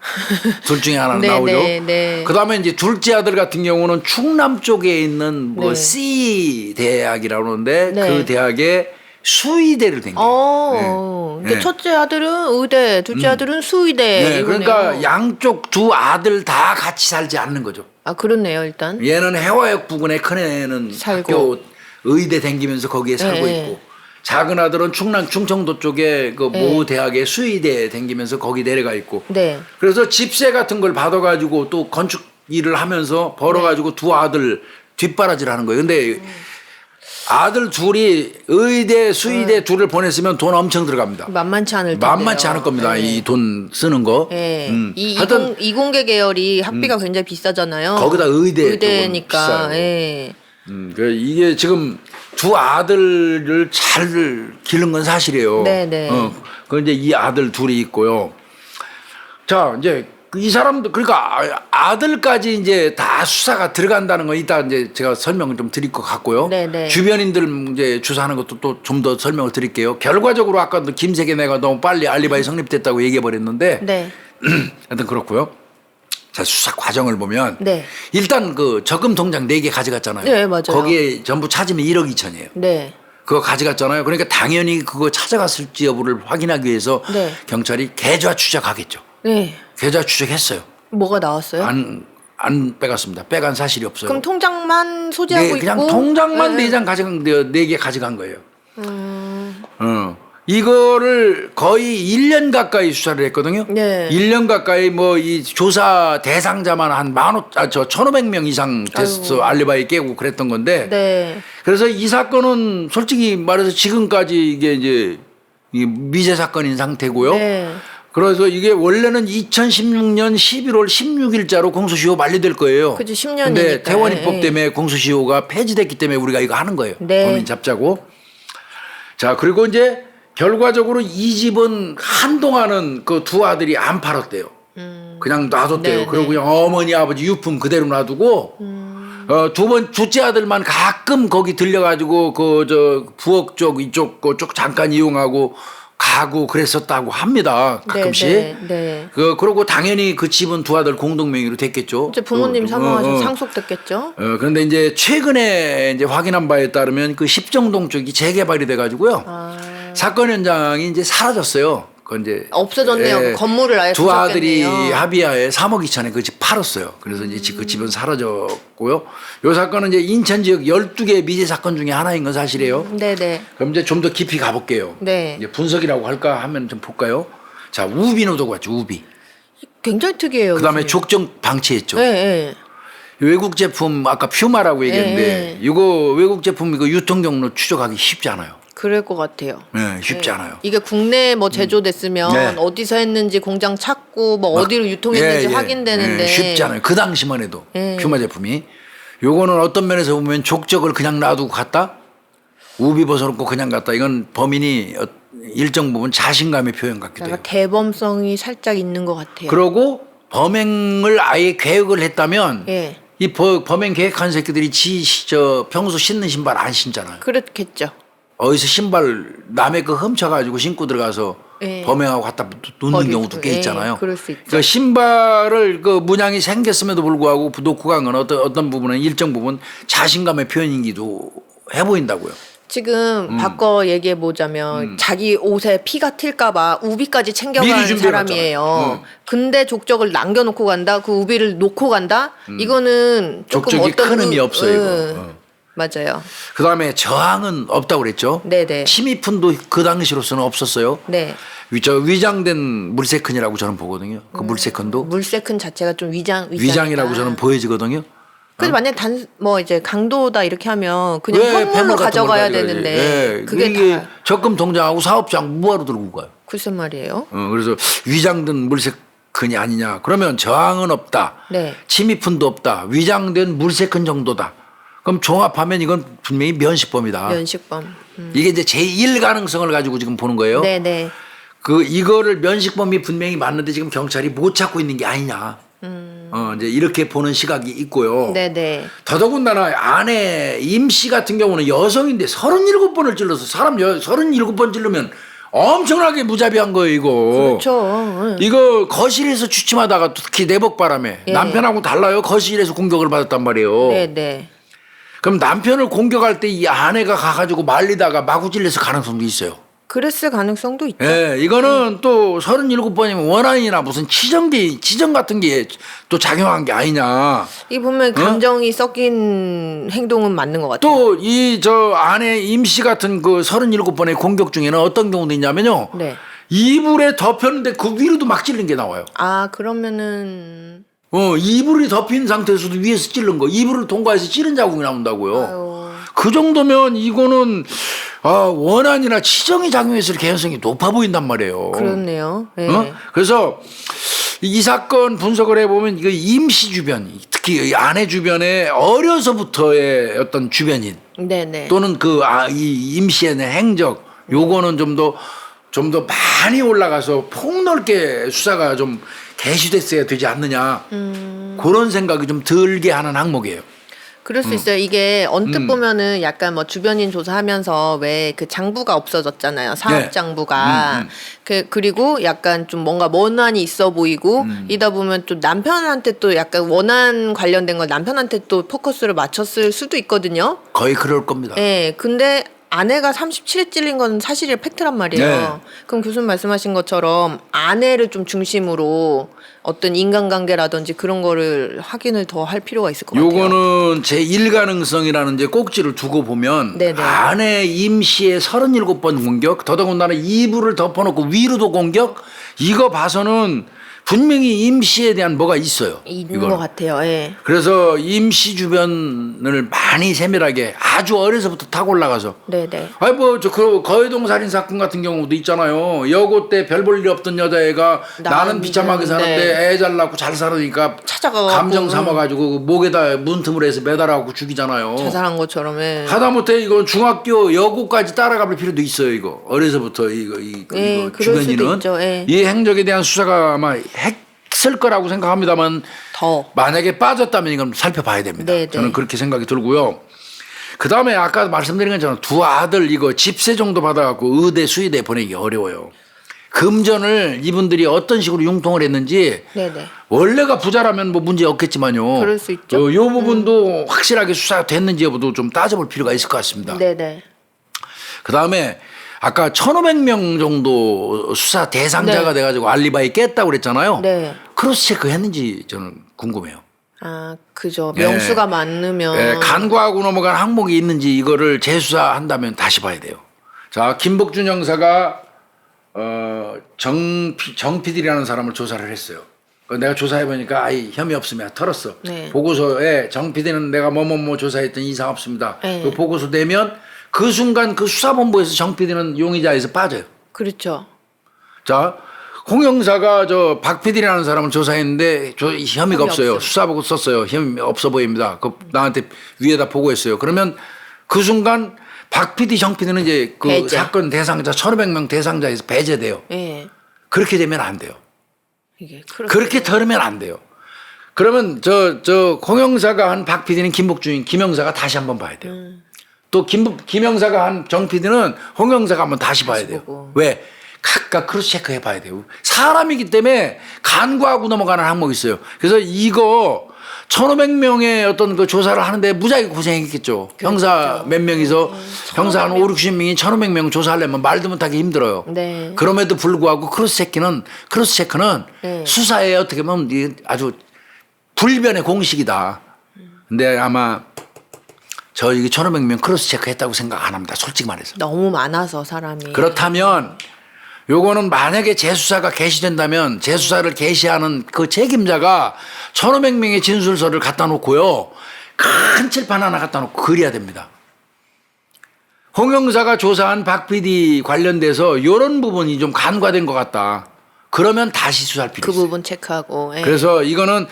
[SPEAKER 1] 둘 중에 하나는
[SPEAKER 2] 네,
[SPEAKER 1] 나오죠.
[SPEAKER 2] 네, 네.
[SPEAKER 1] 그다음에 이제 둘째 아들 같은 경우는 충남 쪽에 있는 뭐
[SPEAKER 2] 네.
[SPEAKER 1] C 대학이라고 하는데
[SPEAKER 2] 네.
[SPEAKER 1] 그 대학에 수의대를 댕겨요.
[SPEAKER 2] 근데
[SPEAKER 1] 네.
[SPEAKER 2] 첫째 아들은 의대, 둘째 아들은 수의대.
[SPEAKER 1] 네,
[SPEAKER 2] 이거네요.
[SPEAKER 1] 그러니까 양쪽 두 아들 다 같이 살지 않는 거죠.
[SPEAKER 2] 아, 그렇네요, 일단.
[SPEAKER 1] 얘는 해화역 부근에 큰 애는
[SPEAKER 2] 살고.
[SPEAKER 1] 학교 의대 댕기면서 거기에 살고
[SPEAKER 2] 네.
[SPEAKER 1] 있고 작은 아들은 충청도 쪽에 그 모 대학의 수의대에 댕기면서 거기 내려가 있고
[SPEAKER 2] 네.
[SPEAKER 1] 그래서 집세 같은 걸 받아가지고 또 건축 일을 하면서 벌어가지고 두 아들 뒷바라지를 하는 거예요. 근데 아들 둘이 의대, 수의대 둘을 보냈으면 돈 엄청 들어갑니다.
[SPEAKER 2] 만만치 않을 텐데.
[SPEAKER 1] 만만치 않을 겁니다. 이 돈 쓰는 거.
[SPEAKER 2] 예.
[SPEAKER 1] 하여튼
[SPEAKER 2] 이공계 계열이 학비가 굉장히 비싸잖아요.
[SPEAKER 1] 거기다 의대 쪽은
[SPEAKER 2] 의대니까.
[SPEAKER 1] 비싸요.
[SPEAKER 2] 예.
[SPEAKER 1] 이게 지금 두 아들을 잘 기른 건 사실이에요.
[SPEAKER 2] 네네.
[SPEAKER 1] 그 이제 이 아들 둘이 있고요. 자, 이제 이 사람들 그러니까 아들까지 이제 다 수사가 들어간다는 거 이따 이제 제가 설명을 좀 드릴 것 같고요.
[SPEAKER 2] 네네.
[SPEAKER 1] 주변인들 이제 조사하는 것도 또 좀 더 설명을 드릴게요. 결과적으로 아까도 김세계 내가 너무 빨리 알리바이 성립됐다고 얘기해 버렸는데
[SPEAKER 2] 네.
[SPEAKER 1] 하여튼 그렇고요. 자, 수사 과정을 보면
[SPEAKER 2] 네.
[SPEAKER 1] 일단 그 적금 통장 4개 가져갔잖아요.
[SPEAKER 2] 네, 맞아요.
[SPEAKER 1] 거기에 전부 찾으면 1억 2천이에요.
[SPEAKER 2] 네.
[SPEAKER 1] 그거 가져갔잖아요. 그러니까 당연히 그거 찾아갔을지 여부를 확인하기 위해서
[SPEAKER 2] 네.
[SPEAKER 1] 경찰이 계좌 추적하겠죠.
[SPEAKER 2] 네.
[SPEAKER 1] 계좌 추적했어요.
[SPEAKER 2] 뭐가 나왔어요?
[SPEAKER 1] 안 빼갔습니다. 빼간 사실이 없어요.
[SPEAKER 2] 그럼 통장만 소지하고
[SPEAKER 1] 그냥
[SPEAKER 2] 있고
[SPEAKER 1] 통장만
[SPEAKER 2] 네.
[SPEAKER 1] 4장 가져간 4개 가져간 거예요. 이거를 거의 1년 가까이 수사를 했거든요.
[SPEAKER 2] 네.
[SPEAKER 1] 1년 가까이 뭐 이 조사 대상자만 한 1,500명 이상 됐어.
[SPEAKER 2] 아이고.
[SPEAKER 1] 알리바이 깨고 그랬던 건데.
[SPEAKER 2] 네.
[SPEAKER 1] 그래서 이 사건은 솔직히 말해서 지금까지 이게 이제 이 미제 사건인 상태고요.
[SPEAKER 2] 네.
[SPEAKER 1] 그래서 이게 원래는 2016년 11월 16일자로 공소시효 만료될 거예요.
[SPEAKER 2] 그죠, 10년이니까.
[SPEAKER 1] 근데 태원입법
[SPEAKER 2] 예.
[SPEAKER 1] 때문에 공소시효가 폐지됐기 때문에 우리가 이거 하는 거예요.
[SPEAKER 2] 네.
[SPEAKER 1] 범인 잡자고. 자, 그리고 이제 결과적으로 이 집은 한동안은 그 두 아들이 안 팔았대요. 그냥 놔뒀대요.
[SPEAKER 2] 네,
[SPEAKER 1] 그리고
[SPEAKER 2] 네.
[SPEAKER 1] 그냥 어머니 아버지 유품 그대로 놔두고 둘째 아들만 가끔 거기 들려가지고 그 저 부엌 쪽 이쪽 그쪽 잠깐 이용하고 가고 그랬었다고 합니다. 가끔씩.
[SPEAKER 2] 네.
[SPEAKER 1] 그러고 당연히 그 집은 두 아들 공동 명의로 됐겠죠.
[SPEAKER 2] 이제 부모님 사망하셔서 상속됐겠죠.
[SPEAKER 1] 그런데 이제 최근에 이제 확인한 바에 따르면 그 십정동 쪽이 재개발이 돼가지고요. 사건 현장이 이제 사라졌어요. 그 이제
[SPEAKER 2] 없어졌네요. 그 건물을 아예
[SPEAKER 1] 두 아들이
[SPEAKER 2] 부셨겠네요.
[SPEAKER 1] 합의하에 3억 2천에 그 집 팔았어요. 그래서 이제 그 집은 사라졌고요. 요 사건은 이제 인천 지역 12개 미제 사건 중에 하나인 건 사실이에요.
[SPEAKER 2] 네네.
[SPEAKER 1] 그럼 이제 좀 더 깊이 가볼게요.
[SPEAKER 2] 네.
[SPEAKER 1] 이제 분석이라고 할까 하면 좀 볼까요? 자, 우비 노도가 왔죠. 우비.
[SPEAKER 2] 굉장히 특이해요.
[SPEAKER 1] 그다음에
[SPEAKER 2] 교수님.
[SPEAKER 1] 족정 방치했죠.
[SPEAKER 2] 네.
[SPEAKER 1] 외국 제품 아까 퓨마라고 얘기했는데
[SPEAKER 2] 네.
[SPEAKER 1] 이거 외국 제품 이거 유통 경로 추적하기 쉽지 않아요.
[SPEAKER 2] 그럴 것 같아요.
[SPEAKER 1] 네, 쉽지 않아요.
[SPEAKER 2] 이게 국내에 뭐 제조됐으면
[SPEAKER 1] 네.
[SPEAKER 2] 어디서 했는지 공장 찾고 뭐 어디로 유통했는지 확인되는데
[SPEAKER 1] 쉽지 않아요. 그 당시만 해도
[SPEAKER 2] 예.
[SPEAKER 1] 퓨마 제품이 요거는 어떤 면에서 보면 족적을 그냥 놔두고 갔다 우비 벗어놓고 그냥 갔다 이건 범인이 일정 부분 자신감의 표현 같기도 해요.
[SPEAKER 2] 약간 대범성이 살짝 있는 것 같아요.
[SPEAKER 1] 그러고 범행을 아예 계획을 했다면
[SPEAKER 2] 예.
[SPEAKER 1] 이 범행 계획한 새끼들이 평소 신는 신발 안 신잖아요.
[SPEAKER 2] 그렇겠죠.
[SPEAKER 1] 어디서 신발 남의 거 훔쳐가지고 신고 들어가서
[SPEAKER 2] 예.
[SPEAKER 1] 범행하고 갖다 놓는
[SPEAKER 2] 버리고.
[SPEAKER 1] 경우도 꽤
[SPEAKER 2] 예,
[SPEAKER 1] 있잖아요.
[SPEAKER 2] 그럴 수 있죠.
[SPEAKER 1] 그러니까 신발을 그 문양이 생겼음에도 불구하고 놓고 간 건 어떤 부분은 일정 부분 자신감의 표현이기도 해 보인다고요.
[SPEAKER 2] 지금 바꿔 얘기해 보자면 자기 옷에 피가 튈까봐 우비까지
[SPEAKER 1] 미리
[SPEAKER 2] 챙겨가는
[SPEAKER 1] 준비해
[SPEAKER 2] 사람이에요.
[SPEAKER 1] 놨잖아요.
[SPEAKER 2] 근데 족적을 남겨놓고 간다. 그 우비를 놓고 간다. 이거는 조금
[SPEAKER 1] 족적이
[SPEAKER 2] 어떤
[SPEAKER 1] 큰 의미 없어요, 이거.
[SPEAKER 2] 맞아요.
[SPEAKER 1] 그다음에 저항은 없다고 그랬죠.
[SPEAKER 2] 네네.
[SPEAKER 1] 침입훈도 그 당시로서는 없었어요.
[SPEAKER 2] 네.
[SPEAKER 1] 저 위장된 물세컨이라고 저는 보거든요. 그 물세컨도
[SPEAKER 2] 물세큰 자체가 좀
[SPEAKER 1] 위장이라고 저는 보여지거든요.
[SPEAKER 2] 근데 만약 이제 강도다 이렇게 하면 그냥
[SPEAKER 1] 왜
[SPEAKER 2] 현물로
[SPEAKER 1] 폐물 같은 걸
[SPEAKER 2] 가져가야
[SPEAKER 1] 가져가야지.
[SPEAKER 2] 되는데
[SPEAKER 1] 예,
[SPEAKER 2] 그게
[SPEAKER 1] 이게
[SPEAKER 2] 다
[SPEAKER 1] 적금 통장하고 사업장 무하로 들고 가요.
[SPEAKER 2] 글쎄 말이에요.
[SPEAKER 1] 그래서 위장된 물세컨이 아니냐. 그러면 저항은 없다.
[SPEAKER 2] 네.
[SPEAKER 1] 침입훈도 없다. 위장된 물세컨 정도다. 그럼 종합하면 이건 분명히 면식범이다.
[SPEAKER 2] 면식범.
[SPEAKER 1] 이게 이제 제1 가능성을 가지고 지금 보는 거예요.
[SPEAKER 2] 네네.
[SPEAKER 1] 이거를 면식범이 분명히 맞는데 지금 경찰이 못 찾고 있는 게 아니냐. 이제 이렇게 보는 시각이 있고요.
[SPEAKER 2] 네네.
[SPEAKER 1] 더더군다나 아내 임씨 같은 경우는 여성인데 37번을 찔러서 사람 37번 찔르면 엄청나게 무자비한 거예요, 이거.
[SPEAKER 2] 그렇죠.
[SPEAKER 1] 이거 거실에서 취침하다가 특히 내복바람에
[SPEAKER 2] 예.
[SPEAKER 1] 남편하고 달라요. 거실에서 공격을 받았단 말이에요.
[SPEAKER 2] 네네.
[SPEAKER 1] 그럼 남편을 공격할 때 이 아내가 가가지고 말리다가 마구 찔려서 가능성도 있어요.
[SPEAKER 2] 그랬을 가능성도 있죠.
[SPEAKER 1] 예, 이거는 또 37번이면 원한이나 무슨 지정 같은 게 또 작용한 게 아니냐.
[SPEAKER 2] 이 보면 감정이 섞인 행동은 맞는 것 같아요.
[SPEAKER 1] 또 저 아내 임씨 같은 그 37번의 공격 중에는 어떤 경우도 있냐면요.
[SPEAKER 2] 네.
[SPEAKER 1] 이불에 덮였는데 그 위로도 막 찔린 게 나와요.
[SPEAKER 2] 그러면은
[SPEAKER 1] 이불이 덮인 상태에서도 위에서 찔른 거. 이불을 통과해서 찌른 자국이 나온다고요.
[SPEAKER 2] 아유.
[SPEAKER 1] 그 정도면 이거는 원한이나 치정이 작용했을 가능성이 높아 보인단 말이에요.
[SPEAKER 2] 그렇네요. 네.
[SPEAKER 1] 그래서 이 사건 분석을 해보면 이거 임시 주변, 특히 이 아내 주변에 어려서부터의 어떤 주변인
[SPEAKER 2] 네네.
[SPEAKER 1] 또는 이 임시의 행적 요거는 좀 더 많이 올라가서 폭넓게 수사가 좀 개시됐어야 되지 않느냐 그런 생각이 좀 들게 하는 항목이에요.
[SPEAKER 2] 그럴 수 있어요. 이게 언뜻 보면은 약간 뭐 주변인 조사하면서 왜 그 장부가 없어졌잖아요. 사업
[SPEAKER 1] 네.
[SPEAKER 2] 장부가. 그리고 약간 좀 뭔가 원한이 있어 보이고 이다 보면 또 남편한테 또 약간 원한 관련된 걸 남편한테 또 포커스를 맞췄을 수도 있거든요.
[SPEAKER 1] 거의 그럴 겁니다.
[SPEAKER 2] 네. 근데 아내가 37에 찔린 건 사실이 팩트란 말이에요.
[SPEAKER 1] 네.
[SPEAKER 2] 그럼 교수님 말씀하신 것처럼 아내를 좀 중심으로 어떤 인간관계라든지 그런 거를 확인을 더 할 필요가 있을 것 같아요.
[SPEAKER 1] 요거는 제1 가능성이라는 이제 꼭지를 두고 보면
[SPEAKER 2] 네네.
[SPEAKER 1] 아내 임시의 37번 공격, 더더군다나 이불을 덮어놓고 위로도 공격, 이거 봐서는 분명히 임시에 대한 뭐가 있어요.
[SPEAKER 2] 있는
[SPEAKER 1] 이거는.
[SPEAKER 2] 것 같아요. 예.
[SPEAKER 1] 그래서 임시 주변을 많이 세밀하게 아주 어려서부터 타고 올라가서
[SPEAKER 2] 네네.
[SPEAKER 1] 그 거해동 살인 사건 같은 경우도 있잖아요. 여고 때 별 볼 일 없던 여자애가 나는 비참하게 사는데 애 잘 낳고 잘 살으니까
[SPEAKER 2] 찾아가갖고
[SPEAKER 1] 감정 삼아가지고 목에다 문틈을 해서 매달아갖고 죽이잖아요.
[SPEAKER 2] 자살한 것처럼. 예.
[SPEAKER 1] 하다못해 이건 중학교 여고까지 따라갈 필요도 있어요. 이거 어려서부터 이거
[SPEAKER 2] 그럴 수도
[SPEAKER 1] 주변인은
[SPEAKER 2] 있죠. 예.
[SPEAKER 1] 이 행적에 대한 수사가 아마 했을 거라고 생각합니다만
[SPEAKER 2] 더.
[SPEAKER 1] 만약에 빠졌다면 이건 살펴봐야 됩니다.
[SPEAKER 2] 네, 네.
[SPEAKER 1] 저는 그렇게 생각이 들고요. 그다음에 아까 말씀드린 것처럼 두 아들 이거 집세 정도 받아갖고 의대 수의대 보내기 어려워요. 금전을 이분들이 어떤 식으로 융통을 했는지
[SPEAKER 2] 네네.
[SPEAKER 1] 원래가 부자라면 뭐 문제 없겠지만요.
[SPEAKER 2] 그럴 수 있죠.
[SPEAKER 1] 요 부분도 확실하게 수사가 됐는지 여부도 좀 따져볼 필요가 있을 것 같습니다.
[SPEAKER 2] 네네.
[SPEAKER 1] 그다음에 아까 1,500명 정도 수사 대상자가
[SPEAKER 2] 네.
[SPEAKER 1] 돼가지고 알리바이 깼다고 그랬잖아요.
[SPEAKER 2] 네.
[SPEAKER 1] 크로스 체크 했는지 저는 궁금해요.
[SPEAKER 2] 아, 그죠.
[SPEAKER 1] 예.
[SPEAKER 2] 명수가 많으면.
[SPEAKER 1] 예, 간과하고 넘어간 항목이 있는지 이거를 재수사한다면 다시 봐야 돼요. 자, 김복준 형사가 정 PD라는 사람을 조사를 했어요. 내가 조사해보니까 아이 혐의 없으면 털었어.
[SPEAKER 2] 네.
[SPEAKER 1] 보고서에 정 PD는 내가 뭐뭐뭐 조사했더니 이상 없습니다.
[SPEAKER 2] 네.
[SPEAKER 1] 그 보고서 내면 그 순간 그 수사본부에서 정 PD는 용의자에서 빠져요.
[SPEAKER 2] 그렇죠.
[SPEAKER 1] 자, 홍 형사가 저 박 PD라는 사람을 조사했는데 혐의가 없어요.
[SPEAKER 2] 없어요.
[SPEAKER 1] 수사보고 썼어요. 혐의 없어 보입니다. 그 나한테 위에다 보고했어요. 그러면 그 순간 박 PD, 정 PD는 이제 그
[SPEAKER 2] 배제.
[SPEAKER 1] 사건 대상자 1,500명 대상자에서 배제돼요.
[SPEAKER 2] 예.
[SPEAKER 1] 그렇게 되면 안 돼요.
[SPEAKER 2] 이게
[SPEAKER 1] 그렇게 털으면 안 돼요. 그러면 홍 형사가 한 박 PD는 김복준인 김 형사가 다시 한번 봐야 돼요. 또 김 형사가 한 정 PD는 홍 형사가 한번 다시 봐야 돼요.
[SPEAKER 2] 보고.
[SPEAKER 1] 왜? 각각 크로스 체크해 봐야 돼요. 사람이기 때문에 간과하고 넘어가는 항목이 있어요. 그래서 이거 1,500명의 어떤 그 조사를 하는데 무지하게 고생했겠죠. 형사 몇 명이서 형사 한 5, 60명이 1,500명 조사하려면 말도 못하기 힘들어요.
[SPEAKER 2] 네.
[SPEAKER 1] 그럼에도 불구하고 크로스 체크는
[SPEAKER 2] 네.
[SPEAKER 1] 수사에 어떻게 보면 이게 아주 불변의 공식이다. 근데 아마 저 이게 1,500명 크로스 체크했다고 생각 안 합니다. 솔직히 말해서.
[SPEAKER 2] 너무 많아서 사람이.
[SPEAKER 1] 그렇다면 요거는 만약에 재수사가 개시된다면 재수사를 개시하는 그 책임자가 1,500명의 진술서를 갖다 놓고요. 큰 칠판 하나 갖다 놓고 그려야 됩니다. 홍 형사가 조사한 박 PD 관련돼서 이런 부분이 좀 간과된 것 같다. 그러면 다시 수사할 필요
[SPEAKER 2] 그
[SPEAKER 1] 있어요.
[SPEAKER 2] 부분 체크하고. 예.
[SPEAKER 1] 그래서 이거는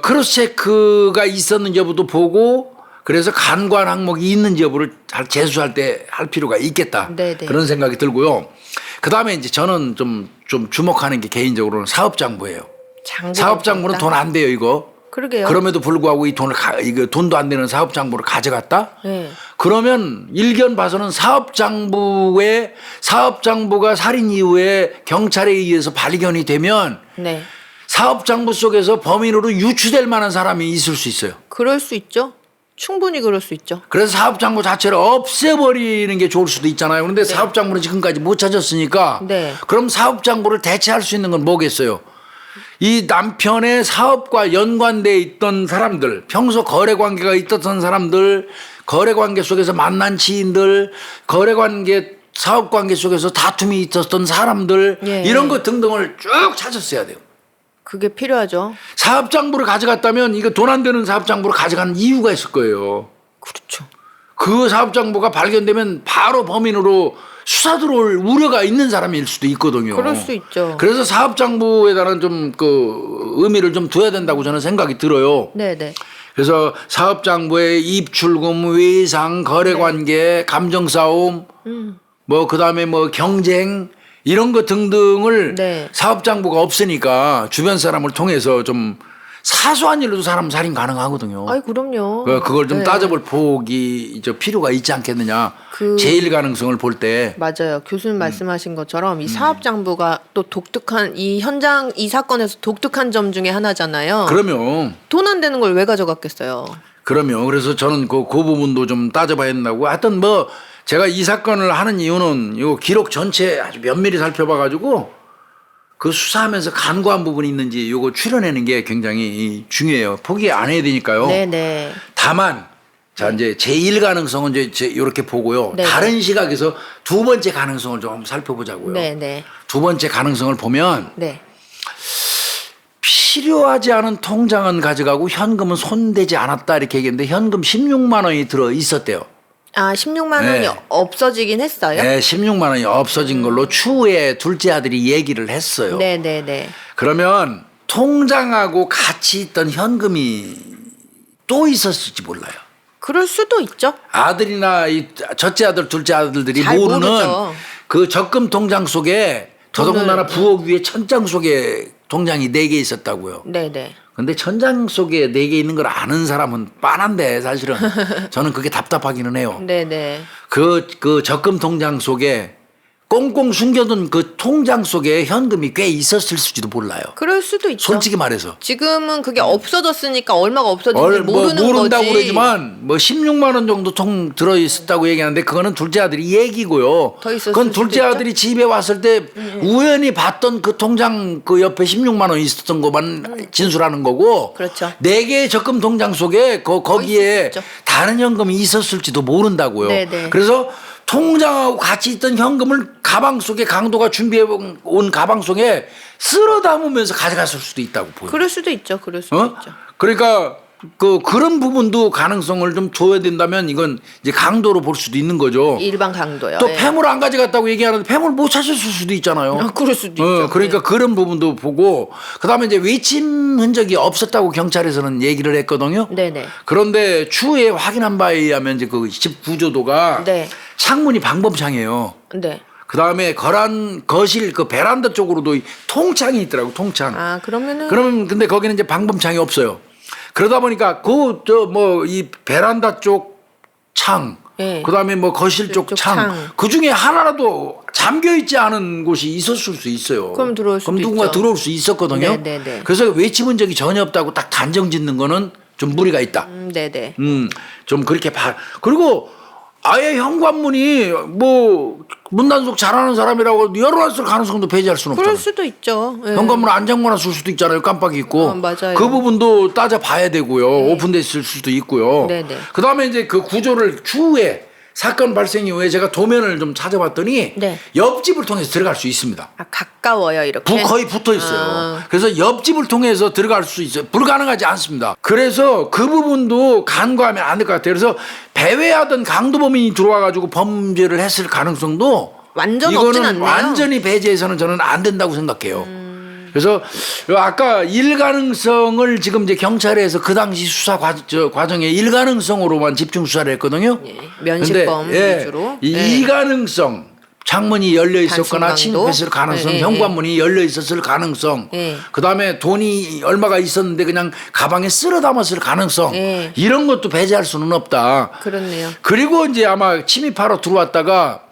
[SPEAKER 1] 크로스 체크가 있었는지 여부도 보고 그래서 간과한 항목이 있는지 여부를 재수할 때 할 필요가 있겠다.
[SPEAKER 2] 네네.
[SPEAKER 1] 그런 생각이 들고요. 그다음에 이제 저는 좀 주목하는 게 개인적으로는 사업장부예요. 사업장부는 돈 안 돼요, 이거.
[SPEAKER 2] 그러게요.
[SPEAKER 1] 그럼에도 불구하고 이 돈을 이거 돈도 안 되는 사업장부를 가져갔다?
[SPEAKER 2] 네.
[SPEAKER 1] 그러면 일견 봐서는 사업장부가 살인 이후에 경찰에 의해서 발견이 되면
[SPEAKER 2] 네.
[SPEAKER 1] 사업장부 속에서 범인으로 유추될 만한 사람이 있을 수 있어요.
[SPEAKER 2] 그럴 수 있죠. 충분히 그럴 수 있죠.
[SPEAKER 1] 그래서 사업장부 자체를 없애버리는 게 좋을 수도 있잖아요. 그런데 사업장부는 지금까지 못 찾았으니까
[SPEAKER 2] 네.
[SPEAKER 1] 그럼 사업장부를 대체할 수 있는 건 뭐겠어요? 이 남편의 사업과 연관돼 있던 사람들, 평소 거래관계가 있었던 사람들, 거래관계 속에서 만난 지인들, 거래관계 사업관계 속에서 다툼이 있었던 사람들
[SPEAKER 2] 예.
[SPEAKER 1] 이런 것 등등을 쭉 찾았어야 돼요.
[SPEAKER 2] 그게 필요하죠.
[SPEAKER 1] 사업장부를 가져갔다면 이거 돈 안 되는 사업장부를 가져간 이유가 있을 거예요.
[SPEAKER 2] 그렇죠.
[SPEAKER 1] 그 사업장부가 발견되면 바로 범인으로 수사 들어올 우려가 있는 사람일 수도 있거든요.
[SPEAKER 2] 그럴 수 있죠.
[SPEAKER 1] 그래서 사업장부에다는 좀 그 의미를 좀 둬야 된다고 저는 생각이 들어요.
[SPEAKER 2] 네네.
[SPEAKER 1] 그래서 사업장부의 입출금, 외상, 거래관계, 감정싸움, 뭐 그다음에 뭐 경쟁 이런 거 등등을
[SPEAKER 2] 네.
[SPEAKER 1] 사업장부가 없으니까 주변 사람을 통해서 좀 사소한 일로도 사람 살인 가능하거든요.
[SPEAKER 2] 아이 그럼요.
[SPEAKER 1] 그걸 좀
[SPEAKER 2] 네.
[SPEAKER 1] 따져볼 폭이 필요가 있지 않겠느냐. 제일 가능성을 볼 때.
[SPEAKER 2] 맞아요. 교수님 말씀하신 것처럼 이 사업장부가 또 독특한 이 현장 이 사건에서 독특한 점 중에 하나잖아요.
[SPEAKER 1] 그러면
[SPEAKER 2] 돈 안 되는 걸 왜 가져갔겠어요.
[SPEAKER 1] 그래서 저는 그 부분도 좀 따져봐야 된다고. 하여튼 뭐 제가 이 사건을 하는 이유는 이 기록 전체 아주 면밀히 살펴봐가지고 그 수사하면서 간과한 부분이 있는지 요거 추려내는 게 굉장히 중요해요. 포기 안 해야 되니까요.
[SPEAKER 2] 네네.
[SPEAKER 1] 다만 자 이제 제1 가능성은 이제 이렇게 보고요.
[SPEAKER 2] 네네.
[SPEAKER 1] 다른 시각에서 두 번째 가능성을 좀 살펴보자고요.
[SPEAKER 2] 네네.
[SPEAKER 1] 두 번째 가능성을 보면
[SPEAKER 2] 네.
[SPEAKER 1] 필요하지 않은 통장은 가져가고 현금은 손대지 않았다 이렇게 얘기했는데 현금 16만 원이 들어 있었대요.
[SPEAKER 2] 아 16만 원이
[SPEAKER 1] 네.
[SPEAKER 2] 없어지긴 했어요.
[SPEAKER 1] 네, 16만 원이 없어진 걸로 추후에 둘째 아들이 얘기를 했어요.
[SPEAKER 2] 네네네.
[SPEAKER 1] 그러면 통장하고 같이 있던 현금이 또 있었을지 몰라요.
[SPEAKER 2] 그럴 수도 있죠.
[SPEAKER 1] 아들이나 이 첫째 아들, 둘째 아들들이
[SPEAKER 2] 잘
[SPEAKER 1] 모르는
[SPEAKER 2] 모르죠.
[SPEAKER 1] 그 적금 통장 속에 더더군다나 부엌 위에 천장 속에 통장이 4개 있었다고요.
[SPEAKER 2] 네네.
[SPEAKER 1] 근데 천장 속에 4개 있는 걸 아는 사람은 빤한데 사실은 저는 그게 답답하기는 해요.
[SPEAKER 2] 네네.
[SPEAKER 1] 그 적금 통장 속에 꽁꽁 숨겨둔 그 통장 속에 현금이 꽤 있었을지도 몰라요.
[SPEAKER 2] 그럴 수도 있죠.
[SPEAKER 1] 솔직히 말해서.
[SPEAKER 2] 지금은 그게 없어졌으니까 얼마가 없어졌는지 모르는
[SPEAKER 1] 모른다고
[SPEAKER 2] 거지.
[SPEAKER 1] 그러지만 뭐 16만 원 정도 통 들어 있었다고 얘기하는데 그거는 둘째 아들이 얘기고요.
[SPEAKER 2] 더 있었을
[SPEAKER 1] 그건
[SPEAKER 2] 수도
[SPEAKER 1] 둘째
[SPEAKER 2] 있죠?
[SPEAKER 1] 아들이 집에 왔을 때 우연히 봤던 그 통장 그 옆에 16만 원 있었던 것만 진술하는 거고.
[SPEAKER 2] 그렇죠.
[SPEAKER 1] 4개의 적금 통장 속에 거기에
[SPEAKER 2] 있었죠.
[SPEAKER 1] 다른 현금이 있었을지도 모른다고요.
[SPEAKER 2] 네네.
[SPEAKER 1] 그래서 통장하고 같이 있던 현금을 가방 속에 강도가 준비해 온 가방 속에 쓸어 담으면서 가져갔을 수도 있다고 보여요.
[SPEAKER 2] 그럴 수도 있죠. 그럴 수도 있죠.
[SPEAKER 1] 그러니까 그런 부분도 가능성을 좀 줘야 된다면 이건 이제 강도로 볼 수도 있는 거죠.
[SPEAKER 2] 일반 강도요.
[SPEAKER 1] 또
[SPEAKER 2] 예.
[SPEAKER 1] 폐물 안 가져갔다고 얘기하는데 폐물 못 찾았을 수도 있잖아요.
[SPEAKER 2] 그럴 수도 있죠.
[SPEAKER 1] 그러니까 그런 부분도 보고 그다음에 이제 외침 흔적이 없었다고 경찰에서는 얘기를 했거든요.
[SPEAKER 2] 네네.
[SPEAKER 1] 그런데 추후에 확인한 바에 의하면 이제 그 집 구조도가
[SPEAKER 2] 네.
[SPEAKER 1] 창문이 방범창이에요.
[SPEAKER 2] 네.
[SPEAKER 1] 그다음에 거실 그 베란다 쪽으로도 통창이 있더라고 통창.
[SPEAKER 2] 아 그러면은
[SPEAKER 1] 그러면 근데 거기는 이제 방범창이 없어요. 그러다 보니까 이 베란다 쪽 창,
[SPEAKER 2] 예.
[SPEAKER 1] 그다음에 뭐 거실 쪽
[SPEAKER 2] 그쪽
[SPEAKER 1] 창,
[SPEAKER 2] 창.
[SPEAKER 1] 그 중에 하나라도 잠겨 있지 않은 곳이 있었을 수 있어요.
[SPEAKER 2] 그럼 들어올 수도
[SPEAKER 1] 누군가
[SPEAKER 2] 있죠.
[SPEAKER 1] 들어올 수 있었거든요.
[SPEAKER 2] 네네네.
[SPEAKER 1] 그래서 외침 흔적이 전혀 없다고 딱 단정짓는 거는 좀 무리가 있다.
[SPEAKER 2] 네네.
[SPEAKER 1] 좀 그렇게 봐. 그리고 아예 현관문이 뭐 문단속 잘하는 사람이라고 열어놨을 가능성도 배제할 수는
[SPEAKER 2] 그럴
[SPEAKER 1] 없잖아요.
[SPEAKER 2] 수도 있죠. 예.
[SPEAKER 1] 현관문 안 잠궈놨을 수도 있잖아요. 깜빡이 있고.
[SPEAKER 2] 맞아요.
[SPEAKER 1] 그 부분도 따져봐야 되고요. 오픈돼 있을 수도 있고요.
[SPEAKER 2] 네네.
[SPEAKER 1] 그다음에 이제 그 구조를 추후에 사건 발생 이후에 제가 도면을 좀 찾아봤더니
[SPEAKER 2] 네.
[SPEAKER 1] 옆집을 통해서 들어갈 수 있습니다.
[SPEAKER 2] 아 가까워요 이렇게.
[SPEAKER 1] 거의 붙어 있어요.
[SPEAKER 2] 아.
[SPEAKER 1] 그래서 옆집을 통해서 들어갈 수 있어요. 불가능하지 않습니다. 그래서 그 부분도 간과하면 안 될 것 같아요. 그래서 배회하던 강도범인이 들어와 가지고 범죄를 했을 가능성도
[SPEAKER 2] 완전 없진
[SPEAKER 1] 이거는
[SPEAKER 2] 않네요.
[SPEAKER 1] 완전히 배제해서는 저는 안 된다고 생각해요. 그래서 아까 일가능성을 지금 이제 경찰에서 그 당시 수사 과정에 일가능성으로만 집중 수사를 했거든요.
[SPEAKER 2] 예, 면식범
[SPEAKER 1] 근데,
[SPEAKER 2] 위주로.
[SPEAKER 1] 이
[SPEAKER 2] 예.
[SPEAKER 1] 이가능성 창문이 열려 있었거나
[SPEAKER 2] 단순 강도?
[SPEAKER 1] 침입했을 가능성,
[SPEAKER 2] 예, 예,
[SPEAKER 1] 현관문이 열려 있었을 가능성,
[SPEAKER 2] 예.
[SPEAKER 1] 그다음에 돈이 얼마가 있었는데 그냥 가방에 쓸어 담았을 가능성,
[SPEAKER 2] 예.
[SPEAKER 1] 이런 것도 배제할 수는 없다.
[SPEAKER 2] 그렇네요.
[SPEAKER 1] 그리고 이제 아마 침입하러 들어왔다가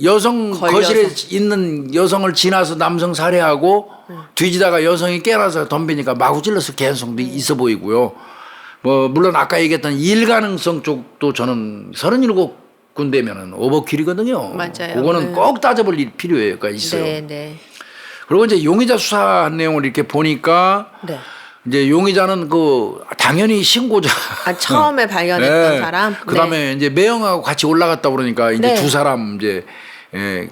[SPEAKER 1] 여성
[SPEAKER 2] 걸려서.
[SPEAKER 1] 거실에 있는 여성을 지나서 남성 살해하고 뒤지다가 여성이 깨어나서 덤비니까 마구 찔렀을 가능성도 있어 보이고요. 뭐 물론 아까 얘기했던 일가능성 쪽도 저는 37군데면은 오버킬이거든요.
[SPEAKER 2] 맞아요.
[SPEAKER 1] 그거는
[SPEAKER 2] 네.
[SPEAKER 1] 꼭 따져볼 일 필요가 있어요.
[SPEAKER 2] 네네.
[SPEAKER 1] 그리고 이제 용의자 수사한 내용을 이렇게 보니까
[SPEAKER 2] 네.
[SPEAKER 1] 이제 용의자는 당연히 신고자.
[SPEAKER 2] 처음에 발견했던 사람.
[SPEAKER 1] 그다음에 이제 매형하고 같이 올라갔다 그러니까 이제
[SPEAKER 2] 네.
[SPEAKER 1] 두 사람 이제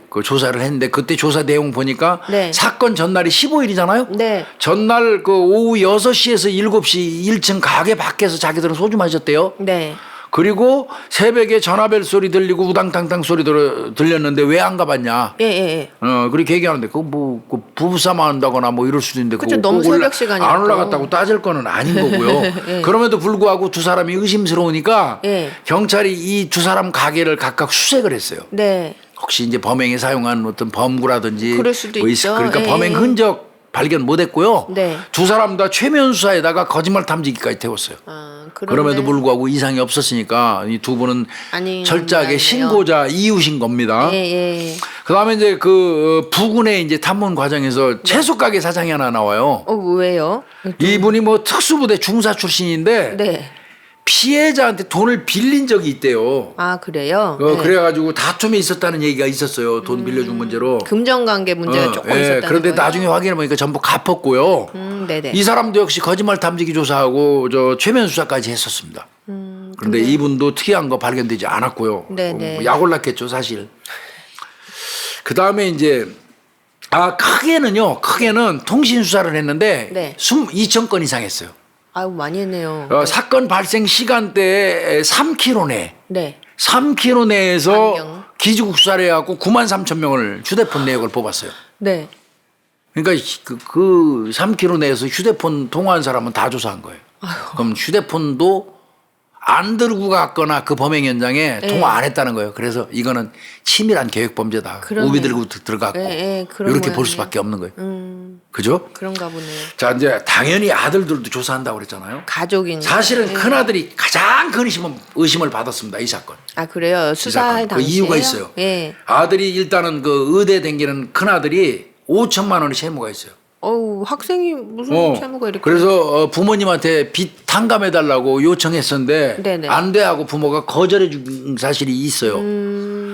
[SPEAKER 1] 그 조사를 했는데 그때 조사 내용 보니까
[SPEAKER 2] 네.
[SPEAKER 1] 사건 전날이 15일이잖아요.
[SPEAKER 2] 네.
[SPEAKER 1] 전날 그 오후 6시에서 7시 1층 가게 밖에서 자기들은 소주 마셨대요.
[SPEAKER 2] 네.
[SPEAKER 1] 그리고 새벽에 전화벨 소리 들리고 우당탕탕 소리 들렸는데 왜 안 가봤냐.
[SPEAKER 2] 예, 예, 예.
[SPEAKER 1] 그렇게 얘기하는데 그 부부싸움 한다거나 뭐 이럴 수도 있는데
[SPEAKER 2] 그쵸,
[SPEAKER 1] 그거
[SPEAKER 2] 너무
[SPEAKER 1] 꼭
[SPEAKER 2] 새벽 시간이었고.
[SPEAKER 1] 안 올라갔다고 따질 거는 아닌 거고요.
[SPEAKER 2] 예.
[SPEAKER 1] 그럼에도 불구하고 두 사람이 의심스러우니까
[SPEAKER 2] 예.
[SPEAKER 1] 경찰이 이 두 사람 가게를 각각 수색을 했어요.
[SPEAKER 2] 네.
[SPEAKER 1] 혹시 이제 범행에 사용한 어떤 범구라든지
[SPEAKER 2] 그럴 수도 있죠.
[SPEAKER 1] 그러니까
[SPEAKER 2] 예.
[SPEAKER 1] 범행 흔적 발견 못했고요.
[SPEAKER 2] 네.
[SPEAKER 1] 두 사람 다 최면 수사에다가 거짓말 탐지기까지 태웠어요.
[SPEAKER 2] 아,
[SPEAKER 1] 그럼에도 불구하고 이상이 없었으니까 이 두 분은
[SPEAKER 2] 아닌
[SPEAKER 1] 철저하게
[SPEAKER 2] 모양이네요.
[SPEAKER 1] 신고자 이웃인 겁니다.
[SPEAKER 2] 예, 예.
[SPEAKER 1] 그다음에 이제 그 부근의 이제 탐문 과정에서 채소 가게 사장이 하나 나와요.
[SPEAKER 2] 왜요?
[SPEAKER 1] 이분이 뭐 특수부대 중사 출신인데
[SPEAKER 2] 네.
[SPEAKER 1] 피해자한테 돈을 빌린 적이 있대요.
[SPEAKER 2] 아, 그래요? 네.
[SPEAKER 1] 그래가지고 다툼이 있었다는 얘기가 있었어요. 돈 빌려준 문제로.
[SPEAKER 2] 금전관계 문제가 조금 있었다는
[SPEAKER 1] 그런데
[SPEAKER 2] 거예요?
[SPEAKER 1] 나중에 확인해 보니까 전부 갚았고요.
[SPEAKER 2] 네네.
[SPEAKER 1] 이 사람도 역시 거짓말 탐지기 조사하고 최면 수사까지 했었습니다. 그런데 이분도 특이한 거 발견되지 않았고요.
[SPEAKER 2] 네네.
[SPEAKER 1] 약 올랐겠죠, 사실. 그 다음에 이제 크게는 통신 수사를 했는데
[SPEAKER 2] 네.
[SPEAKER 1] 2,000건 이상 했어요.
[SPEAKER 2] 아유, 많이 했네요.
[SPEAKER 1] 사건 발생 시간대에 3km 내.
[SPEAKER 2] 네.
[SPEAKER 1] 3km 내에서
[SPEAKER 2] 반경.
[SPEAKER 1] 기지국 수사를 해갖고 93,000명을 휴대폰 내역을 뽑았어요.
[SPEAKER 2] 네.
[SPEAKER 1] 그러니까 그 3km 내에서 휴대폰 통화한 사람은 다 조사한 거예요. 그럼 휴대폰도 안 들고 갔거나 그 범행 현장에
[SPEAKER 2] 네.
[SPEAKER 1] 통화 안 했다는 거예요. 그래서 이거는 치밀한 계획 범죄다.
[SPEAKER 2] 그러네요.
[SPEAKER 1] 우비 들고 들어갔고
[SPEAKER 2] 그런
[SPEAKER 1] 이렇게 볼
[SPEAKER 2] 모양이네요.
[SPEAKER 1] 수밖에 없는 거예요. 그죠?
[SPEAKER 2] 그런가 보네요.
[SPEAKER 1] 자 이제 당연히 아들들도 조사한다고 그랬잖아요.
[SPEAKER 2] 가족이니까.
[SPEAKER 1] 사실은 큰 아들이 가장 큰 의심을 받았습니다. 이 사건.
[SPEAKER 2] 아 그래요.
[SPEAKER 1] 이
[SPEAKER 2] 수사할
[SPEAKER 1] 사건. 그
[SPEAKER 2] 당시에
[SPEAKER 1] 이유가 있어요.
[SPEAKER 2] 예.
[SPEAKER 1] 아들이 일단은 그 의대 댕기는 큰 아들이 5천만 원의 채무가 있어요.
[SPEAKER 2] 어우 학생이 무슨 채무가 이렇게.
[SPEAKER 1] 그래서 부모님한테 빚 탕감해달라고 요청했었는데
[SPEAKER 2] 네네.
[SPEAKER 1] 안 돼 하고 부모가 거절해준 사실이 있어요.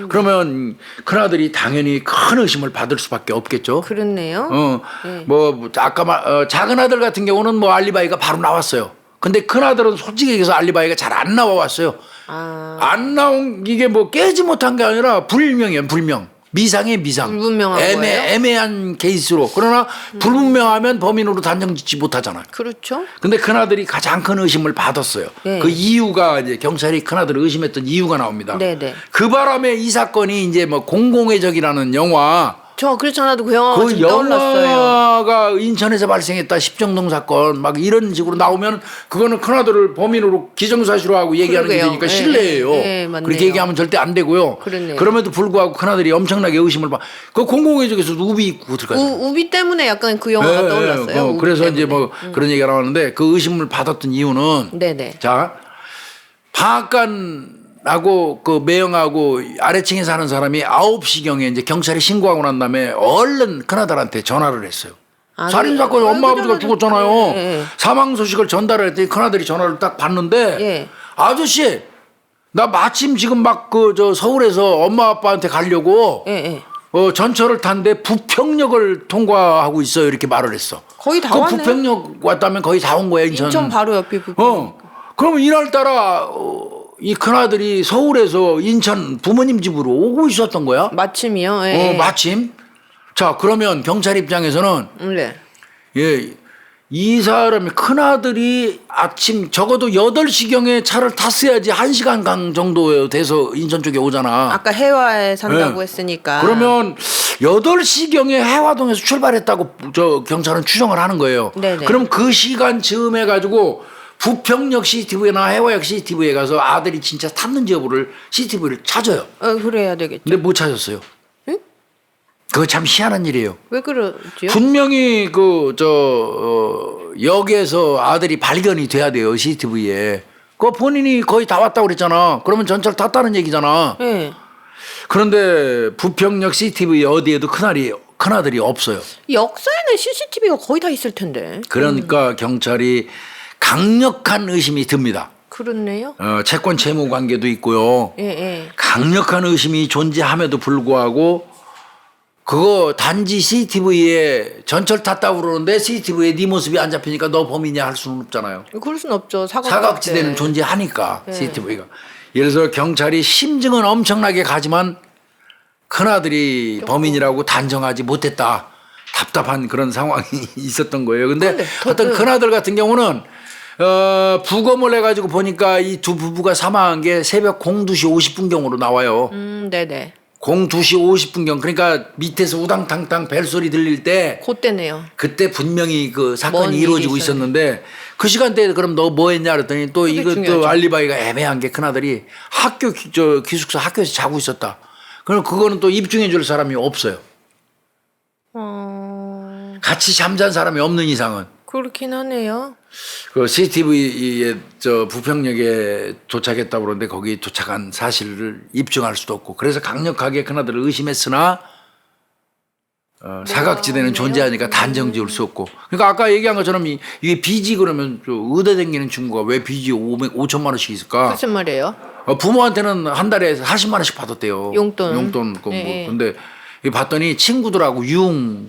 [SPEAKER 1] 그러면 큰아들이 당연히 큰 의심을 받을 수밖에 없겠죠.
[SPEAKER 2] 그렇네요. 네.
[SPEAKER 1] 뭐 아까 작은 아들 같은 경우는 뭐 알리바이가 바로 나왔어요. 근데 큰아들은 솔직히 얘기해서 알리바이가 잘 안 나와왔어요. 안 나온 이게 뭐 깨지 못한 게 아니라 불명이에요. 불명. 미상의 미상.
[SPEAKER 2] 불분명한 거예요?
[SPEAKER 1] 애매한 케이스로. 그러나 불분명하면 범인으로 단정짓지 못하잖아요.
[SPEAKER 2] 그렇죠.
[SPEAKER 1] 근데 큰아들이 가장 큰 의심을 받았어요.
[SPEAKER 2] 네.
[SPEAKER 1] 그 이유가 이제 경찰이 큰아들을 의심했던 이유가 나옵니다.
[SPEAKER 2] 네네.
[SPEAKER 1] 그 바람에 이 사건이 이제 뭐 공공의 적이라는 영화
[SPEAKER 2] 저 그래서 나도 그 영화가
[SPEAKER 1] 그
[SPEAKER 2] 지금 떠올랐어요.
[SPEAKER 1] 영화가 인천에서 발생했다 십정동 사건 막 이런 식으로 나오면 그거는 큰아들을 범인으로 기정사실로 하고 얘기하는 게
[SPEAKER 2] 그러게요.
[SPEAKER 1] 되니까
[SPEAKER 2] 예,
[SPEAKER 1] 실례예요.
[SPEAKER 2] 예, 맞네요.
[SPEAKER 1] 그렇게 얘기하면 절대 안 되고요.
[SPEAKER 2] 그렇네요.
[SPEAKER 1] 그럼에도 불구하고 큰아들이 엄청나게 의심을 받. 그 공공의 적에서 우비 입고 들어가죠.
[SPEAKER 2] 우비 때문에 약간 그 영화가 떠올랐어요. 우비
[SPEAKER 1] 그래서
[SPEAKER 2] 때문에.
[SPEAKER 1] 이제 뭐 그런 얘기가 나왔는데 그 의심을 받았던 이유는
[SPEAKER 2] 네네.
[SPEAKER 1] 자 방앗간하고 그 매형하고 아래층에 사는 사람이 9시경에 이제 경찰에 신고하고 난 다음에 얼른 큰아들한테 전화를 했어요.
[SPEAKER 2] 아,
[SPEAKER 1] 살인 사건에
[SPEAKER 2] 그래요?
[SPEAKER 1] 엄마 아버지가 죽었잖아요.
[SPEAKER 2] 예.
[SPEAKER 1] 사망 소식을 전달을 했더니 큰아들이 전화를 딱 받는데
[SPEAKER 2] 예.
[SPEAKER 1] 아저씨 나 마침 지금 막 그 저 서울에서 엄마 아빠한테 가려고
[SPEAKER 2] 예.
[SPEAKER 1] 전철을 탔는데 부평역을 통과하고 있어요. 이렇게 말을 했어.
[SPEAKER 2] 거의 다
[SPEAKER 1] 그
[SPEAKER 2] 왔네.
[SPEAKER 1] 부평역 왔다면 거의 다 온 거야
[SPEAKER 2] 인천 바로 옆이 부평.
[SPEAKER 1] 그럼 이날따라 이 큰아들이 서울에서 인천 부모님 집으로 오고 있었던 거야.
[SPEAKER 2] 마침이요. 예.
[SPEAKER 1] 마침. 자 그러면 경찰 입장에서는
[SPEAKER 2] 네.
[SPEAKER 1] 예, 이 사람이 큰아들이 아침 적어도 8시경에 차를 탔어야지 1시간 간 정도 돼서 인천 쪽에 오잖아.
[SPEAKER 2] 아까 해화에 산다고
[SPEAKER 1] 예.
[SPEAKER 2] 했으니까.
[SPEAKER 1] 그러면 8시경에 해화동에서 출발했다고 저 경찰은 추정을 하는 거예요.
[SPEAKER 2] 네네.
[SPEAKER 1] 그럼 그 시간 즈음에 가지고 부평역 CCTV나 해화역 CCTV에 가서 아들이 진짜 탔는지 여부를 CCTV를 찾아요.
[SPEAKER 2] 그래야 되겠죠.
[SPEAKER 1] 근데 못 찾았어요.
[SPEAKER 2] 응?
[SPEAKER 1] 그거 참 희한한 일이에요.
[SPEAKER 2] 왜 그러지요?
[SPEAKER 1] 분명히 역에서 아들이 발견이 돼야 돼요. CCTV에. 그 본인이 거의 다 왔다고 그랬잖아. 그러면 전철 탔다는 얘기잖아.
[SPEAKER 2] 예.
[SPEAKER 1] 그런데 부평역 CCTV 어디에도 큰아들이 없어요.
[SPEAKER 2] 역사에는 CCTV가 거의 다 있을 텐데.
[SPEAKER 1] 그러니까 경찰이 강력한 의심이 듭니다.
[SPEAKER 2] 그렇네요.
[SPEAKER 1] 채권 채무 관계도 있고요.
[SPEAKER 2] 예.
[SPEAKER 1] 강력한 의심이 존재함에도 불구하고 그거 단지 CCTV에 전철 탔다고 그러는데 CCTV에 네 모습이 안 잡히니까 너 범인이야 할 수는 없잖아요.
[SPEAKER 2] 그럴 순 없죠.
[SPEAKER 1] 사각지대는 존재하니까
[SPEAKER 2] 네.
[SPEAKER 1] CCTV가. 예를 들어서 경찰이 심증은 엄청나게 가지만 큰아들이 범인이라고 단정하지 못했다. 답답한 그런 상황이 있었던 거예요. 근데 어떤 큰아들 같은 경우는 부검을 해가지고 보니까 이 두 부부가 사망한 게 새벽 02시 50분경으로 나와요.
[SPEAKER 2] 네네.
[SPEAKER 1] 02시 50분경. 그러니까 밑에서 우당탕탕 벨소리 들릴 때
[SPEAKER 2] 그때네요.
[SPEAKER 1] 그때 분명히 그 사건이
[SPEAKER 2] 뭔 일이
[SPEAKER 1] 이루어지고
[SPEAKER 2] 있었네.
[SPEAKER 1] 있었는데 그 시간대에 그럼 너 뭐 했냐 그랬더니 또
[SPEAKER 2] 그게
[SPEAKER 1] 이것도
[SPEAKER 2] 중요하죠.
[SPEAKER 1] 알리바이가 애매한 게 큰아들이 기숙사 학교에서 자고 있었다. 그럼 그거는 또 입증해 줄 사람이 없어요. 같이 잠잔 사람이 없는 이상은.
[SPEAKER 2] 그렇긴 하네요.
[SPEAKER 1] 그 CCTV에 부평역에 도착했다고 그러는데 거기 도착한 사실을 입증할 수도 없고 그래서 강력하게 큰아들을 의심했으나 사각지대는 존재하니까 단정 지을 수 없고 그러니까 아까 얘기한 것처럼 이게 빚이 그러면 의대 다니는 친구가 왜 빚이 5천만 원씩 있을까?
[SPEAKER 2] 무슨 말이에요?
[SPEAKER 1] 부모한테는 한 달에 40만 원씩 받았대요.
[SPEAKER 2] 용돈.
[SPEAKER 1] 용돈
[SPEAKER 2] 네.
[SPEAKER 1] 근데 봤더니 친구들하고 유흥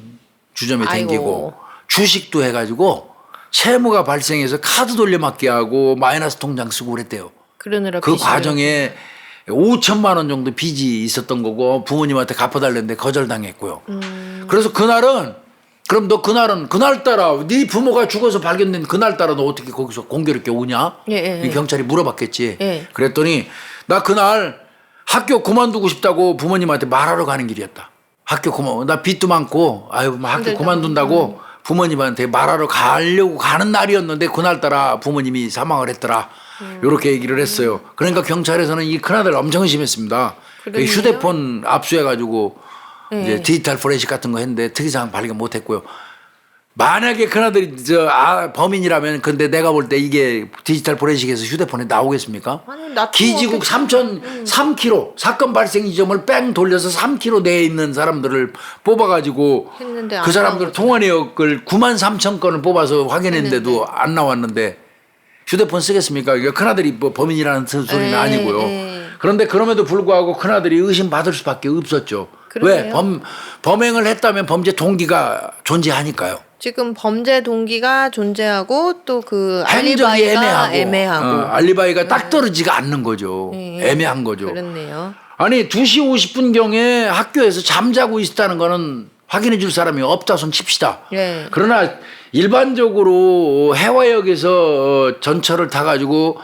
[SPEAKER 1] 주점에
[SPEAKER 2] 아이고.
[SPEAKER 1] 댕기고 주식도 해가지고 채무가 발생해서 카드 돌려막기 하고 마이너스 통장 쓰고 그랬대요.
[SPEAKER 2] 그러느라
[SPEAKER 1] 그
[SPEAKER 2] 빚이
[SPEAKER 1] 과정에 5천만 원 정도 빚이 있었던 거고 부모님한테 갚아달랬는데 거절당했고요. 그래서 그날은 그럼 너 그날따라 네 부모가 죽어서 발견된 그날따라 너 어떻게 거기서 공교롭게 오냐?
[SPEAKER 2] 예.
[SPEAKER 1] 이 경찰이 물어봤겠지.
[SPEAKER 2] 예.
[SPEAKER 1] 그랬더니 나 그날 학교 그만두고 싶다고 부모님한테 말하러 가는 길이었다. 나 빚도 많고 아유 뭐 학교
[SPEAKER 2] 힘들다.
[SPEAKER 1] 그만둔다고 부모님한테 말하러 가려고 가는 날이었는데 그날따라 부모님이 사망을 했더라. 이렇게 얘기를 했어요. 그러니까 경찰에서는 이 큰아들 엄청 의심했습니다. 그
[SPEAKER 2] 그러네요.
[SPEAKER 1] 휴대폰 압수해가지고 이제 디지털 포렌식 같은 거 했는데 특이사항 발견 못했고요. 만약에 큰아들이 범인이라면 근데 내가 볼 때 이게 디지털 포렌식에서 휴대폰에 나오겠습니까?
[SPEAKER 2] 아니, 나
[SPEAKER 1] 기지국 3km 사건 발생 지점을 뺑 돌려서 3km 내에 있는 사람들을 뽑아가지고
[SPEAKER 2] 했는데
[SPEAKER 1] 그
[SPEAKER 2] 안
[SPEAKER 1] 사람들
[SPEAKER 2] 나오거든.
[SPEAKER 1] 통화 내역을 93,000건을 뽑아서 확인했는데도 안 나왔는데 휴대폰 쓰겠습니까? 이게 큰아들이 뭐 범인이라는 소리는 아니고요. 그런데 그럼에도 불구하고 큰아들이 의심받을 수밖에 없었죠. 왜?
[SPEAKER 2] 그러네요.
[SPEAKER 1] 범행을 했다면 범죄 동기가 존재하니까요.
[SPEAKER 2] 지금 범죄 동기가 존재하고 또 그
[SPEAKER 1] 행적이
[SPEAKER 2] 알리바이가
[SPEAKER 1] 애매하고,
[SPEAKER 2] 애매하고.
[SPEAKER 1] 알리바이가 딱 떨어지지가 않는 거죠. 애매한 거죠.
[SPEAKER 2] 그렇네요.
[SPEAKER 1] 아니 2시 50분경에 학교에서 잠자고 있었다는 거는 확인해 줄 사람이 없다 손 칩시다.
[SPEAKER 2] 네.
[SPEAKER 1] 그러나 일반적으로 해화역에서 전철을 타가지고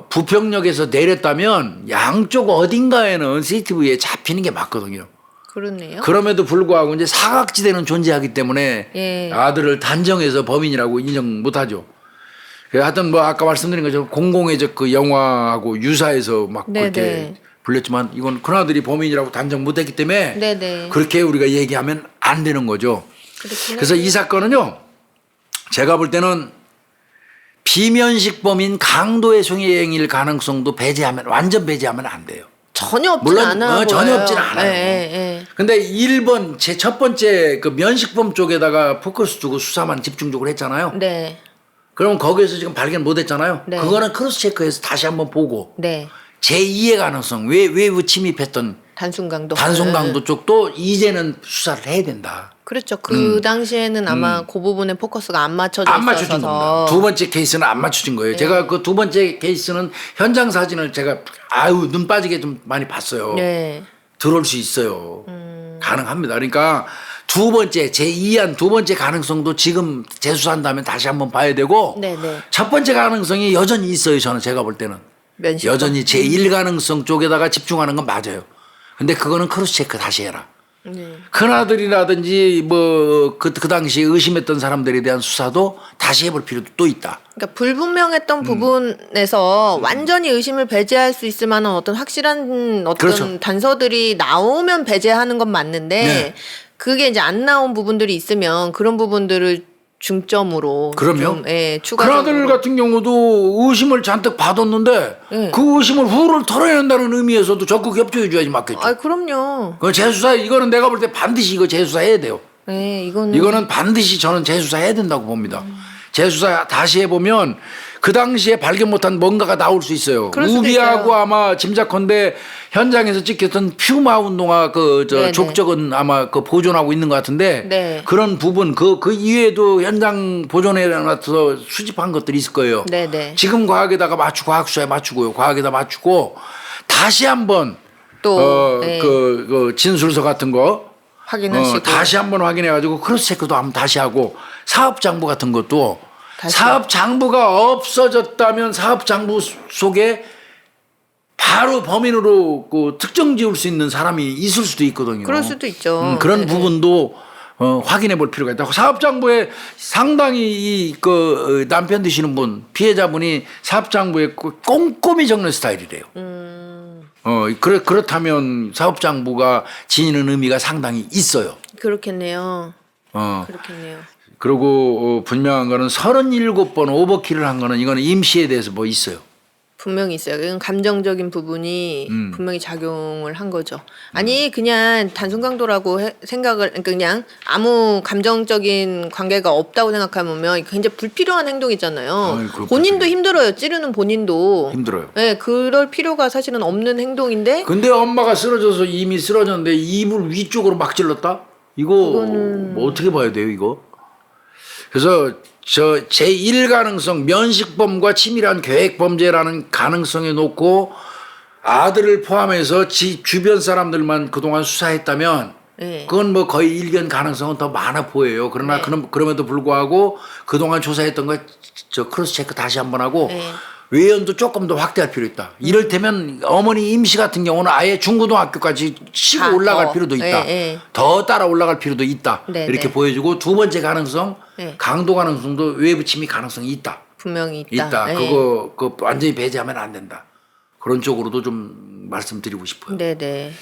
[SPEAKER 1] 부평역에서 내렸다면 양쪽 어딘가에는 CCTV에 잡히는 게 맞거든요.
[SPEAKER 2] 그렇네요.
[SPEAKER 1] 그럼에도 불구하고 이제 사각지대는 존재하기 때문에
[SPEAKER 2] 예.
[SPEAKER 1] 아들을 단정해서 범인이라고 인정 못하죠. 하여튼 뭐 아까 말씀드린 것처럼 공공의 그 영화하고 유사해서 막
[SPEAKER 2] 네네.
[SPEAKER 1] 그렇게 불렸지만 이건 큰아들이 범인이라고 단정 못했기 때문에
[SPEAKER 2] 네네.
[SPEAKER 1] 그렇게 우리가 얘기하면 안 되는 거죠.
[SPEAKER 2] 그렇긴
[SPEAKER 1] 그래서 이 사건은요, 제가 볼 때는 비면식 범인 강도의 송해행위일 가능성도 배제하면 완전 배제하면 안 돼요.
[SPEAKER 2] 전혀 없진
[SPEAKER 1] 물론
[SPEAKER 2] 않아.
[SPEAKER 1] 전혀
[SPEAKER 2] 보여요.
[SPEAKER 1] 없진 않아요.
[SPEAKER 2] 예, 예.
[SPEAKER 1] 근데 1번 제 첫 번째 그 면식범 쪽에다가 포커스 두고 수사만 집중적으로 했잖아요.
[SPEAKER 2] 네.
[SPEAKER 1] 그럼 거기에서 지금 발견 못 했잖아요.
[SPEAKER 2] 네.
[SPEAKER 1] 그거는 크로스 체크해서 다시 한번 보고
[SPEAKER 2] 네.
[SPEAKER 1] 제2의 가능성 외부 침입했던
[SPEAKER 2] 단순강도.
[SPEAKER 1] 단순강도 쪽도 이제는 수사를 해야 된다.
[SPEAKER 2] 그렇죠. 그 당시에는 아마 그 부분에 포커스가 안 맞춰져
[SPEAKER 1] 안 맞춰진
[SPEAKER 2] 있어서.
[SPEAKER 1] 겁니다. 두 번째 케이스는 안 맞춰진 거예요. 제가 그 두 번째 케이스는 현장 사진을 제가 눈 빠지게 좀 많이 봤어요.
[SPEAKER 2] 네.
[SPEAKER 1] 들어올 수 있어요. 가능합니다. 그러니까 두 번째 제2한 두 번째 가능성도 지금 재수사한다면 다시 한번 봐야 되고
[SPEAKER 2] 네네.
[SPEAKER 1] 첫 번째 가능성이 여전히 있어요. 저는 제가 볼 때는
[SPEAKER 2] 면식범.
[SPEAKER 1] 여전히 제1 가능성 쪽에다가 집중하는 건 맞아요. 근데 그거는 크로스 체크 다시 해라.
[SPEAKER 2] 네.
[SPEAKER 1] 큰아들이라든지 그 당시에 의심했던 사람들에 대한 수사도 다시 해볼 필요도 또 있다.
[SPEAKER 2] 그러니까 불분명했던 부분에서 완전히 의심을 배제할 수 있을 만한 어떤 확실한 어떤
[SPEAKER 1] 그렇죠.
[SPEAKER 2] 단서들이 나오면 배제하는 건 맞는데
[SPEAKER 1] 네.
[SPEAKER 2] 그게 이제 안 나온 부분들이 있으면 그런 부분들을 중점으로
[SPEAKER 1] 그럼요.
[SPEAKER 2] 좀, 예, 추가적으로
[SPEAKER 1] 큰아들 같은 경우도 의심을 잔뜩 받았는데
[SPEAKER 2] 네.
[SPEAKER 1] 그 의심을 후를 털어낸다는 의미에서도 적극 협조해줘야지 맞겠죠.
[SPEAKER 2] 아 그럼요.
[SPEAKER 1] 그 재수사 이거는 내가 볼 때 반드시 이거 재수사해야 돼요.
[SPEAKER 2] 예, 이거는
[SPEAKER 1] 이거는 반드시 저는 재수사해야 된다고 봅니다. 재수사 다시 해보면 그 당시에 발견 못한 뭔가가 나올 수 있어요.
[SPEAKER 2] 그럴 수도
[SPEAKER 1] 우비하고
[SPEAKER 2] 있어요.
[SPEAKER 1] 아마 짐작컨대 현장에서 찍혔던 퓨마 운동화
[SPEAKER 2] 네네.
[SPEAKER 1] 족적은 아마 그 보존하고 있는 것 같은데
[SPEAKER 2] 네.
[SPEAKER 1] 그런 부분 그 이외에도 현장 보존에 나서 수집한 것들이 있을 거예요.
[SPEAKER 2] 네네.
[SPEAKER 1] 지금 과학에다가 맞추고 과학수사에 맞추고요. 과학에다 맞추고 다시 한번
[SPEAKER 2] 또 예,
[SPEAKER 1] 그 진술서 같은 거
[SPEAKER 2] 확인하시고
[SPEAKER 1] 다시 한번 확인해가지고 크로스 체크도 한번 다시 하고 사업 장부 같은 것도
[SPEAKER 2] 다시.
[SPEAKER 1] 사업 장부가 없어졌다면 사업 장부 속에 바로 범인으로 그 특정 지을 수 있는 사람이 있을 수도 있거든요.
[SPEAKER 2] 그럴 수도 있죠.
[SPEAKER 1] 그런
[SPEAKER 2] 네, 네.
[SPEAKER 1] 부분도 확인해 볼 필요가 있다. 사업 장부에 상당히 그 남편 되시는 분 피해자분이 사업 장부에 꼼꼼히 적는 스타일이래요. 그렇다면 사업 장부가 지니는 의미가 상당히 있어요.
[SPEAKER 2] 그렇겠네요.
[SPEAKER 1] 어.
[SPEAKER 2] 그렇겠네요.
[SPEAKER 1] 그리고 분명한 거는 37번 오버킬을 한 거는 이거는 임시에 대해서 뭐 있어요.
[SPEAKER 2] 분명히 있어요. 이건 감정적인 부분이 분명히 작용을 한 거죠. 아니 그냥 단순 강도라고 생각을 그러니까 그냥 아무 감정적인 관계가 없다고 생각하면 굉장히 불필요한 행동이잖아요.
[SPEAKER 1] 아이, 그거
[SPEAKER 2] 본인도
[SPEAKER 1] 불필요해.
[SPEAKER 2] 힘들어요. 찌르는 본인도
[SPEAKER 1] 힘들어요.
[SPEAKER 2] 네, 그럴 필요가 사실은 없는 행동인데
[SPEAKER 1] 근데 엄마가 쓰러져서 이미 쓰러졌는데 이불 위쪽으로 막 찔렀다? 이거 뭐 어떻게 봐야 돼요, 이거? 그래서 저 제1 가능성 면식범과 치밀한 계획 범죄라는 가능성에 놓고 아들을 포함해서 주변 사람들만 그동안 수사했다면
[SPEAKER 2] 네.
[SPEAKER 1] 그건 뭐 거의 일견 가능성은 더 많아 보여요. 그러나
[SPEAKER 2] 네.
[SPEAKER 1] 그럼에도 불구하고 그동안 조사했던 거 저 크로스 체크 다시 한번 하고
[SPEAKER 2] 네.
[SPEAKER 1] 외연도 조금 더 확대할 필요 있다. 이를테면 어머니 임시 같은 경우는 아예 중고등학교까지 치고
[SPEAKER 2] 다
[SPEAKER 1] 올라갈
[SPEAKER 2] 더.
[SPEAKER 1] 필요도 있다.
[SPEAKER 2] 네, 네.
[SPEAKER 1] 더 따라 올라갈 필요도 있다.
[SPEAKER 2] 네,
[SPEAKER 1] 이렇게
[SPEAKER 2] 네.
[SPEAKER 1] 보여주고 두 번째 가능성
[SPEAKER 2] 네.
[SPEAKER 1] 강도 가능성도 외부 침입 가능성이 있다.
[SPEAKER 2] 분명히 있다. 예.
[SPEAKER 1] 그거 완전히 배제하면 안 된다. 그런 쪽으로도 좀 말씀드리고 싶어요.
[SPEAKER 2] 네네.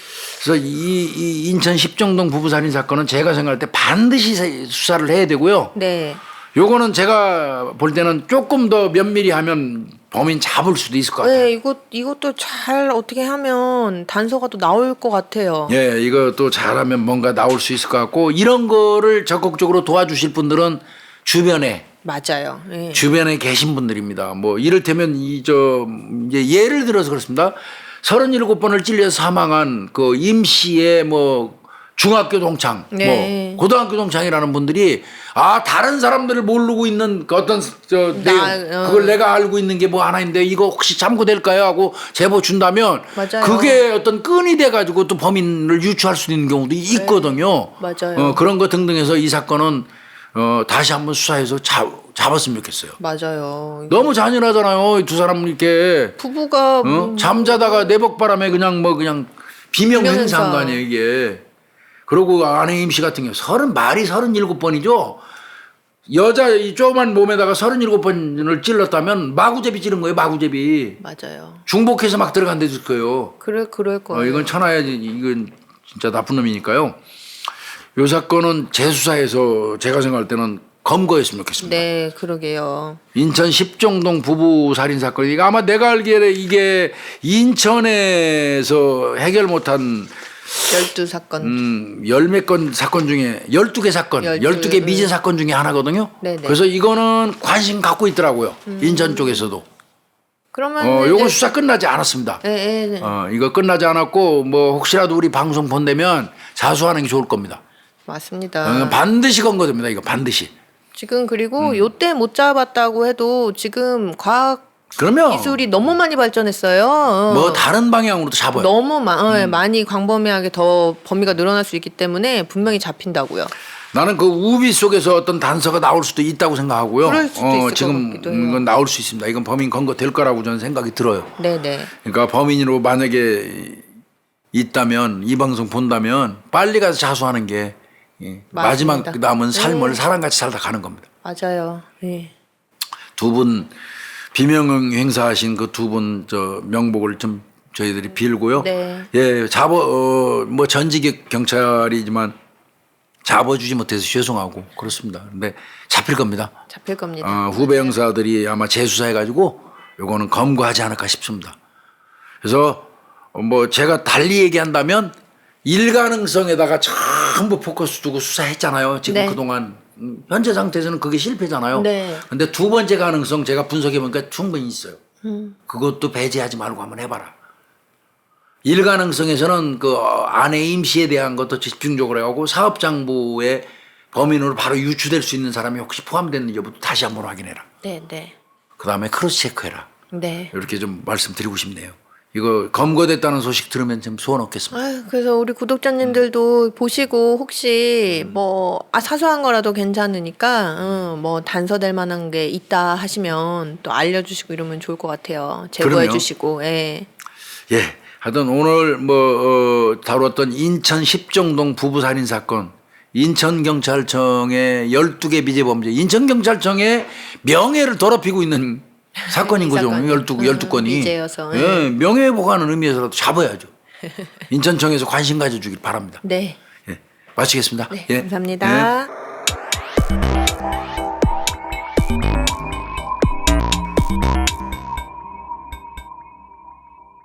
[SPEAKER 1] 그래서 이 인천 십정동 부부 살인 사건은 제가 생각할 때 반드시 수사를 해야 되고요.
[SPEAKER 2] 네.
[SPEAKER 1] 요거는 제가 볼 때는 조금 더 면밀히 하면 범인 잡을 수도 있을 것 같아요.
[SPEAKER 2] 네, 이것도 잘 어떻게 하면 단서가 또 나올 것 같아요.
[SPEAKER 1] 예, 이것도 잘하면 뭔가 나올 수 있을 것 같고 이런 거를 적극적으로 도와주실 분들은 주변에
[SPEAKER 2] 맞아요. 예.
[SPEAKER 1] 주변에 계신 분들입니다. 뭐 이를테면 이제 예를 들어서 그렇습니다. 37번을 찔려 사망한 그 임씨의 뭐 중학교 동창,
[SPEAKER 2] 네.
[SPEAKER 1] 뭐 고등학교 동창이라는 분들이 다른 사람들을 모르고 있는 그 어떤 내용 그걸 내가 알고 있는 게 뭐 하나 있는데 이거 혹시 참고될까요 하고 제보 준다면
[SPEAKER 2] 맞아요.
[SPEAKER 1] 그게 어떤 끈이 돼 가지고 또 범인을 유추할 수 있는 경우도 있거든요.
[SPEAKER 2] 맞아요.
[SPEAKER 1] 그런 거 등등해서 이 사건은 다시 한번 수사해서 잡았으면 좋겠어요.
[SPEAKER 2] 맞아요.
[SPEAKER 1] 너무 잔인하잖아요. 이 두 사람 이렇게
[SPEAKER 2] 부부가
[SPEAKER 1] 잠자다가 내복바람에 그냥 비명 행사한 거 아니에요 이게. 그리고 아내 임씨 같은 경우 말이 37번이죠. 여자 이 조그만 몸에다가 37번을 찔렀다면 마구제비 찌른 거예요. 마구제비.
[SPEAKER 2] 맞아요.
[SPEAKER 1] 중복해서 막 들어간 데일 거예요.
[SPEAKER 2] 그럴 거예요.
[SPEAKER 1] 이건 천하야지. 이건 진짜 나쁜 놈이니까요. 이 사건은 재수사에서 제가 생각할 때는 검거했으면 좋겠습니다.
[SPEAKER 2] 네, 그러게요.
[SPEAKER 1] 인천 십정동 부부 살인 사건이 아마 내가 알기에 이게 인천에서 해결 못한
[SPEAKER 2] 12사건.
[SPEAKER 1] 열 몇 건 사건 중에 12개 사건, 12개 미제 사건 중에 하나거든요.
[SPEAKER 2] 네네.
[SPEAKER 1] 그래서 이거는 관심 갖고 있더라고요. 인천 쪽에서도.
[SPEAKER 2] 그러면
[SPEAKER 1] 요건 수사 끝나지 않았습니다.
[SPEAKER 2] 네.
[SPEAKER 1] 이거 끝나지 않았고 뭐 혹시라도 우리 방송 본다면 자수하는 게 좋을 겁니다.
[SPEAKER 2] 맞습니다.
[SPEAKER 1] 반드시 검거됩니다. 이거 반드시.
[SPEAKER 2] 지금 그리고 요때 못 잡았다고 해도 지금 과학
[SPEAKER 1] 그러면
[SPEAKER 2] 기술이 너무 많이 발전했어요.
[SPEAKER 1] 뭐 다른 방향으로도 잡아요.
[SPEAKER 2] 너무 많이 광범위하게 더 범위가 늘어날 수 있기 때문에 분명히 잡힌다고요.
[SPEAKER 1] 나는 그 우비 속에서 어떤 단서가 나올 수도 있다고 생각하고요.
[SPEAKER 2] 그럴 수도 있을
[SPEAKER 1] 지금
[SPEAKER 2] 것 같기도 해요.
[SPEAKER 1] 이건 나올 수 있습니다. 이건 범인 검거될 거라고 저는 생각이 들어요.
[SPEAKER 2] 네네.
[SPEAKER 1] 그러니까 범인으로 만약에 있다면 이 방송 본다면 빨리 가서 자수하는 게 마지막 남은 삶을 사람같이 살다 가는 겁니다.
[SPEAKER 2] 맞아요. 네.
[SPEAKER 1] 두 분 비명 행사하신 그 두 분 저 명복을 좀 저희들이 빌고요.
[SPEAKER 2] 네.
[SPEAKER 1] 예, 뭐 전직 경찰이지만 잡아주지 못해서 죄송하고 그렇습니다. 근데 잡힐 겁니다.
[SPEAKER 2] 잡힐 겁니다.
[SPEAKER 1] 후배 형사들이 아마 재수사해가지고 요거는 검거하지 않을까 싶습니다. 그래서 뭐 제가 달리 얘기한다면 일가능성에다가 전부 포커스 두고 수사했잖아요. 지금
[SPEAKER 2] 네.
[SPEAKER 1] 그동안 현재 상태에서는 그게 실패잖아요.
[SPEAKER 2] 네.
[SPEAKER 1] 근데 두 번째 가능성 제가 분석해보니까 충분히 있어요. 그것도 배제하지 말고 한번 해봐라. 일가능성에서는 그 아내 임씨에 대한 것도 집중적으로 하고 사업장부의 범인으로 바로 유추될 수 있는 사람이 혹시 포함됐는지 여부도 다시 한번 확인해라.
[SPEAKER 2] 네.
[SPEAKER 1] 그 다음에 크로스 체크해라.
[SPEAKER 2] 네.
[SPEAKER 1] 이렇게 좀 말씀드리고 싶네요. 이거 검거됐다는 소식 들으면 좀 소원 없겠습니다.
[SPEAKER 2] 그래서 우리 구독자님들도 보시고 혹시 뭐 사소한 거라도 괜찮으니까 뭐 단서될 만한 게 있다 하시면 또 알려주시고 이러면 좋을 것 같아요. 제보해주시고. 예.
[SPEAKER 1] 예. 하여튼 오늘 뭐 다뤘던 인천 십정동 부부 살인 사건, 인천경찰청의 12개 미제 범죄, 인천경찰청의 명예를 더럽히고 있는 사건인 거죠. 12건이.
[SPEAKER 2] 미제여서.
[SPEAKER 1] 예, 명예회복하는 의미에서라도 잡아야죠. 인천청에서 관심 가져주길 바랍니다.
[SPEAKER 2] 네.
[SPEAKER 1] 예, 마치겠습니다.
[SPEAKER 2] 네.
[SPEAKER 1] 예.
[SPEAKER 2] 감사합니다.
[SPEAKER 1] 예.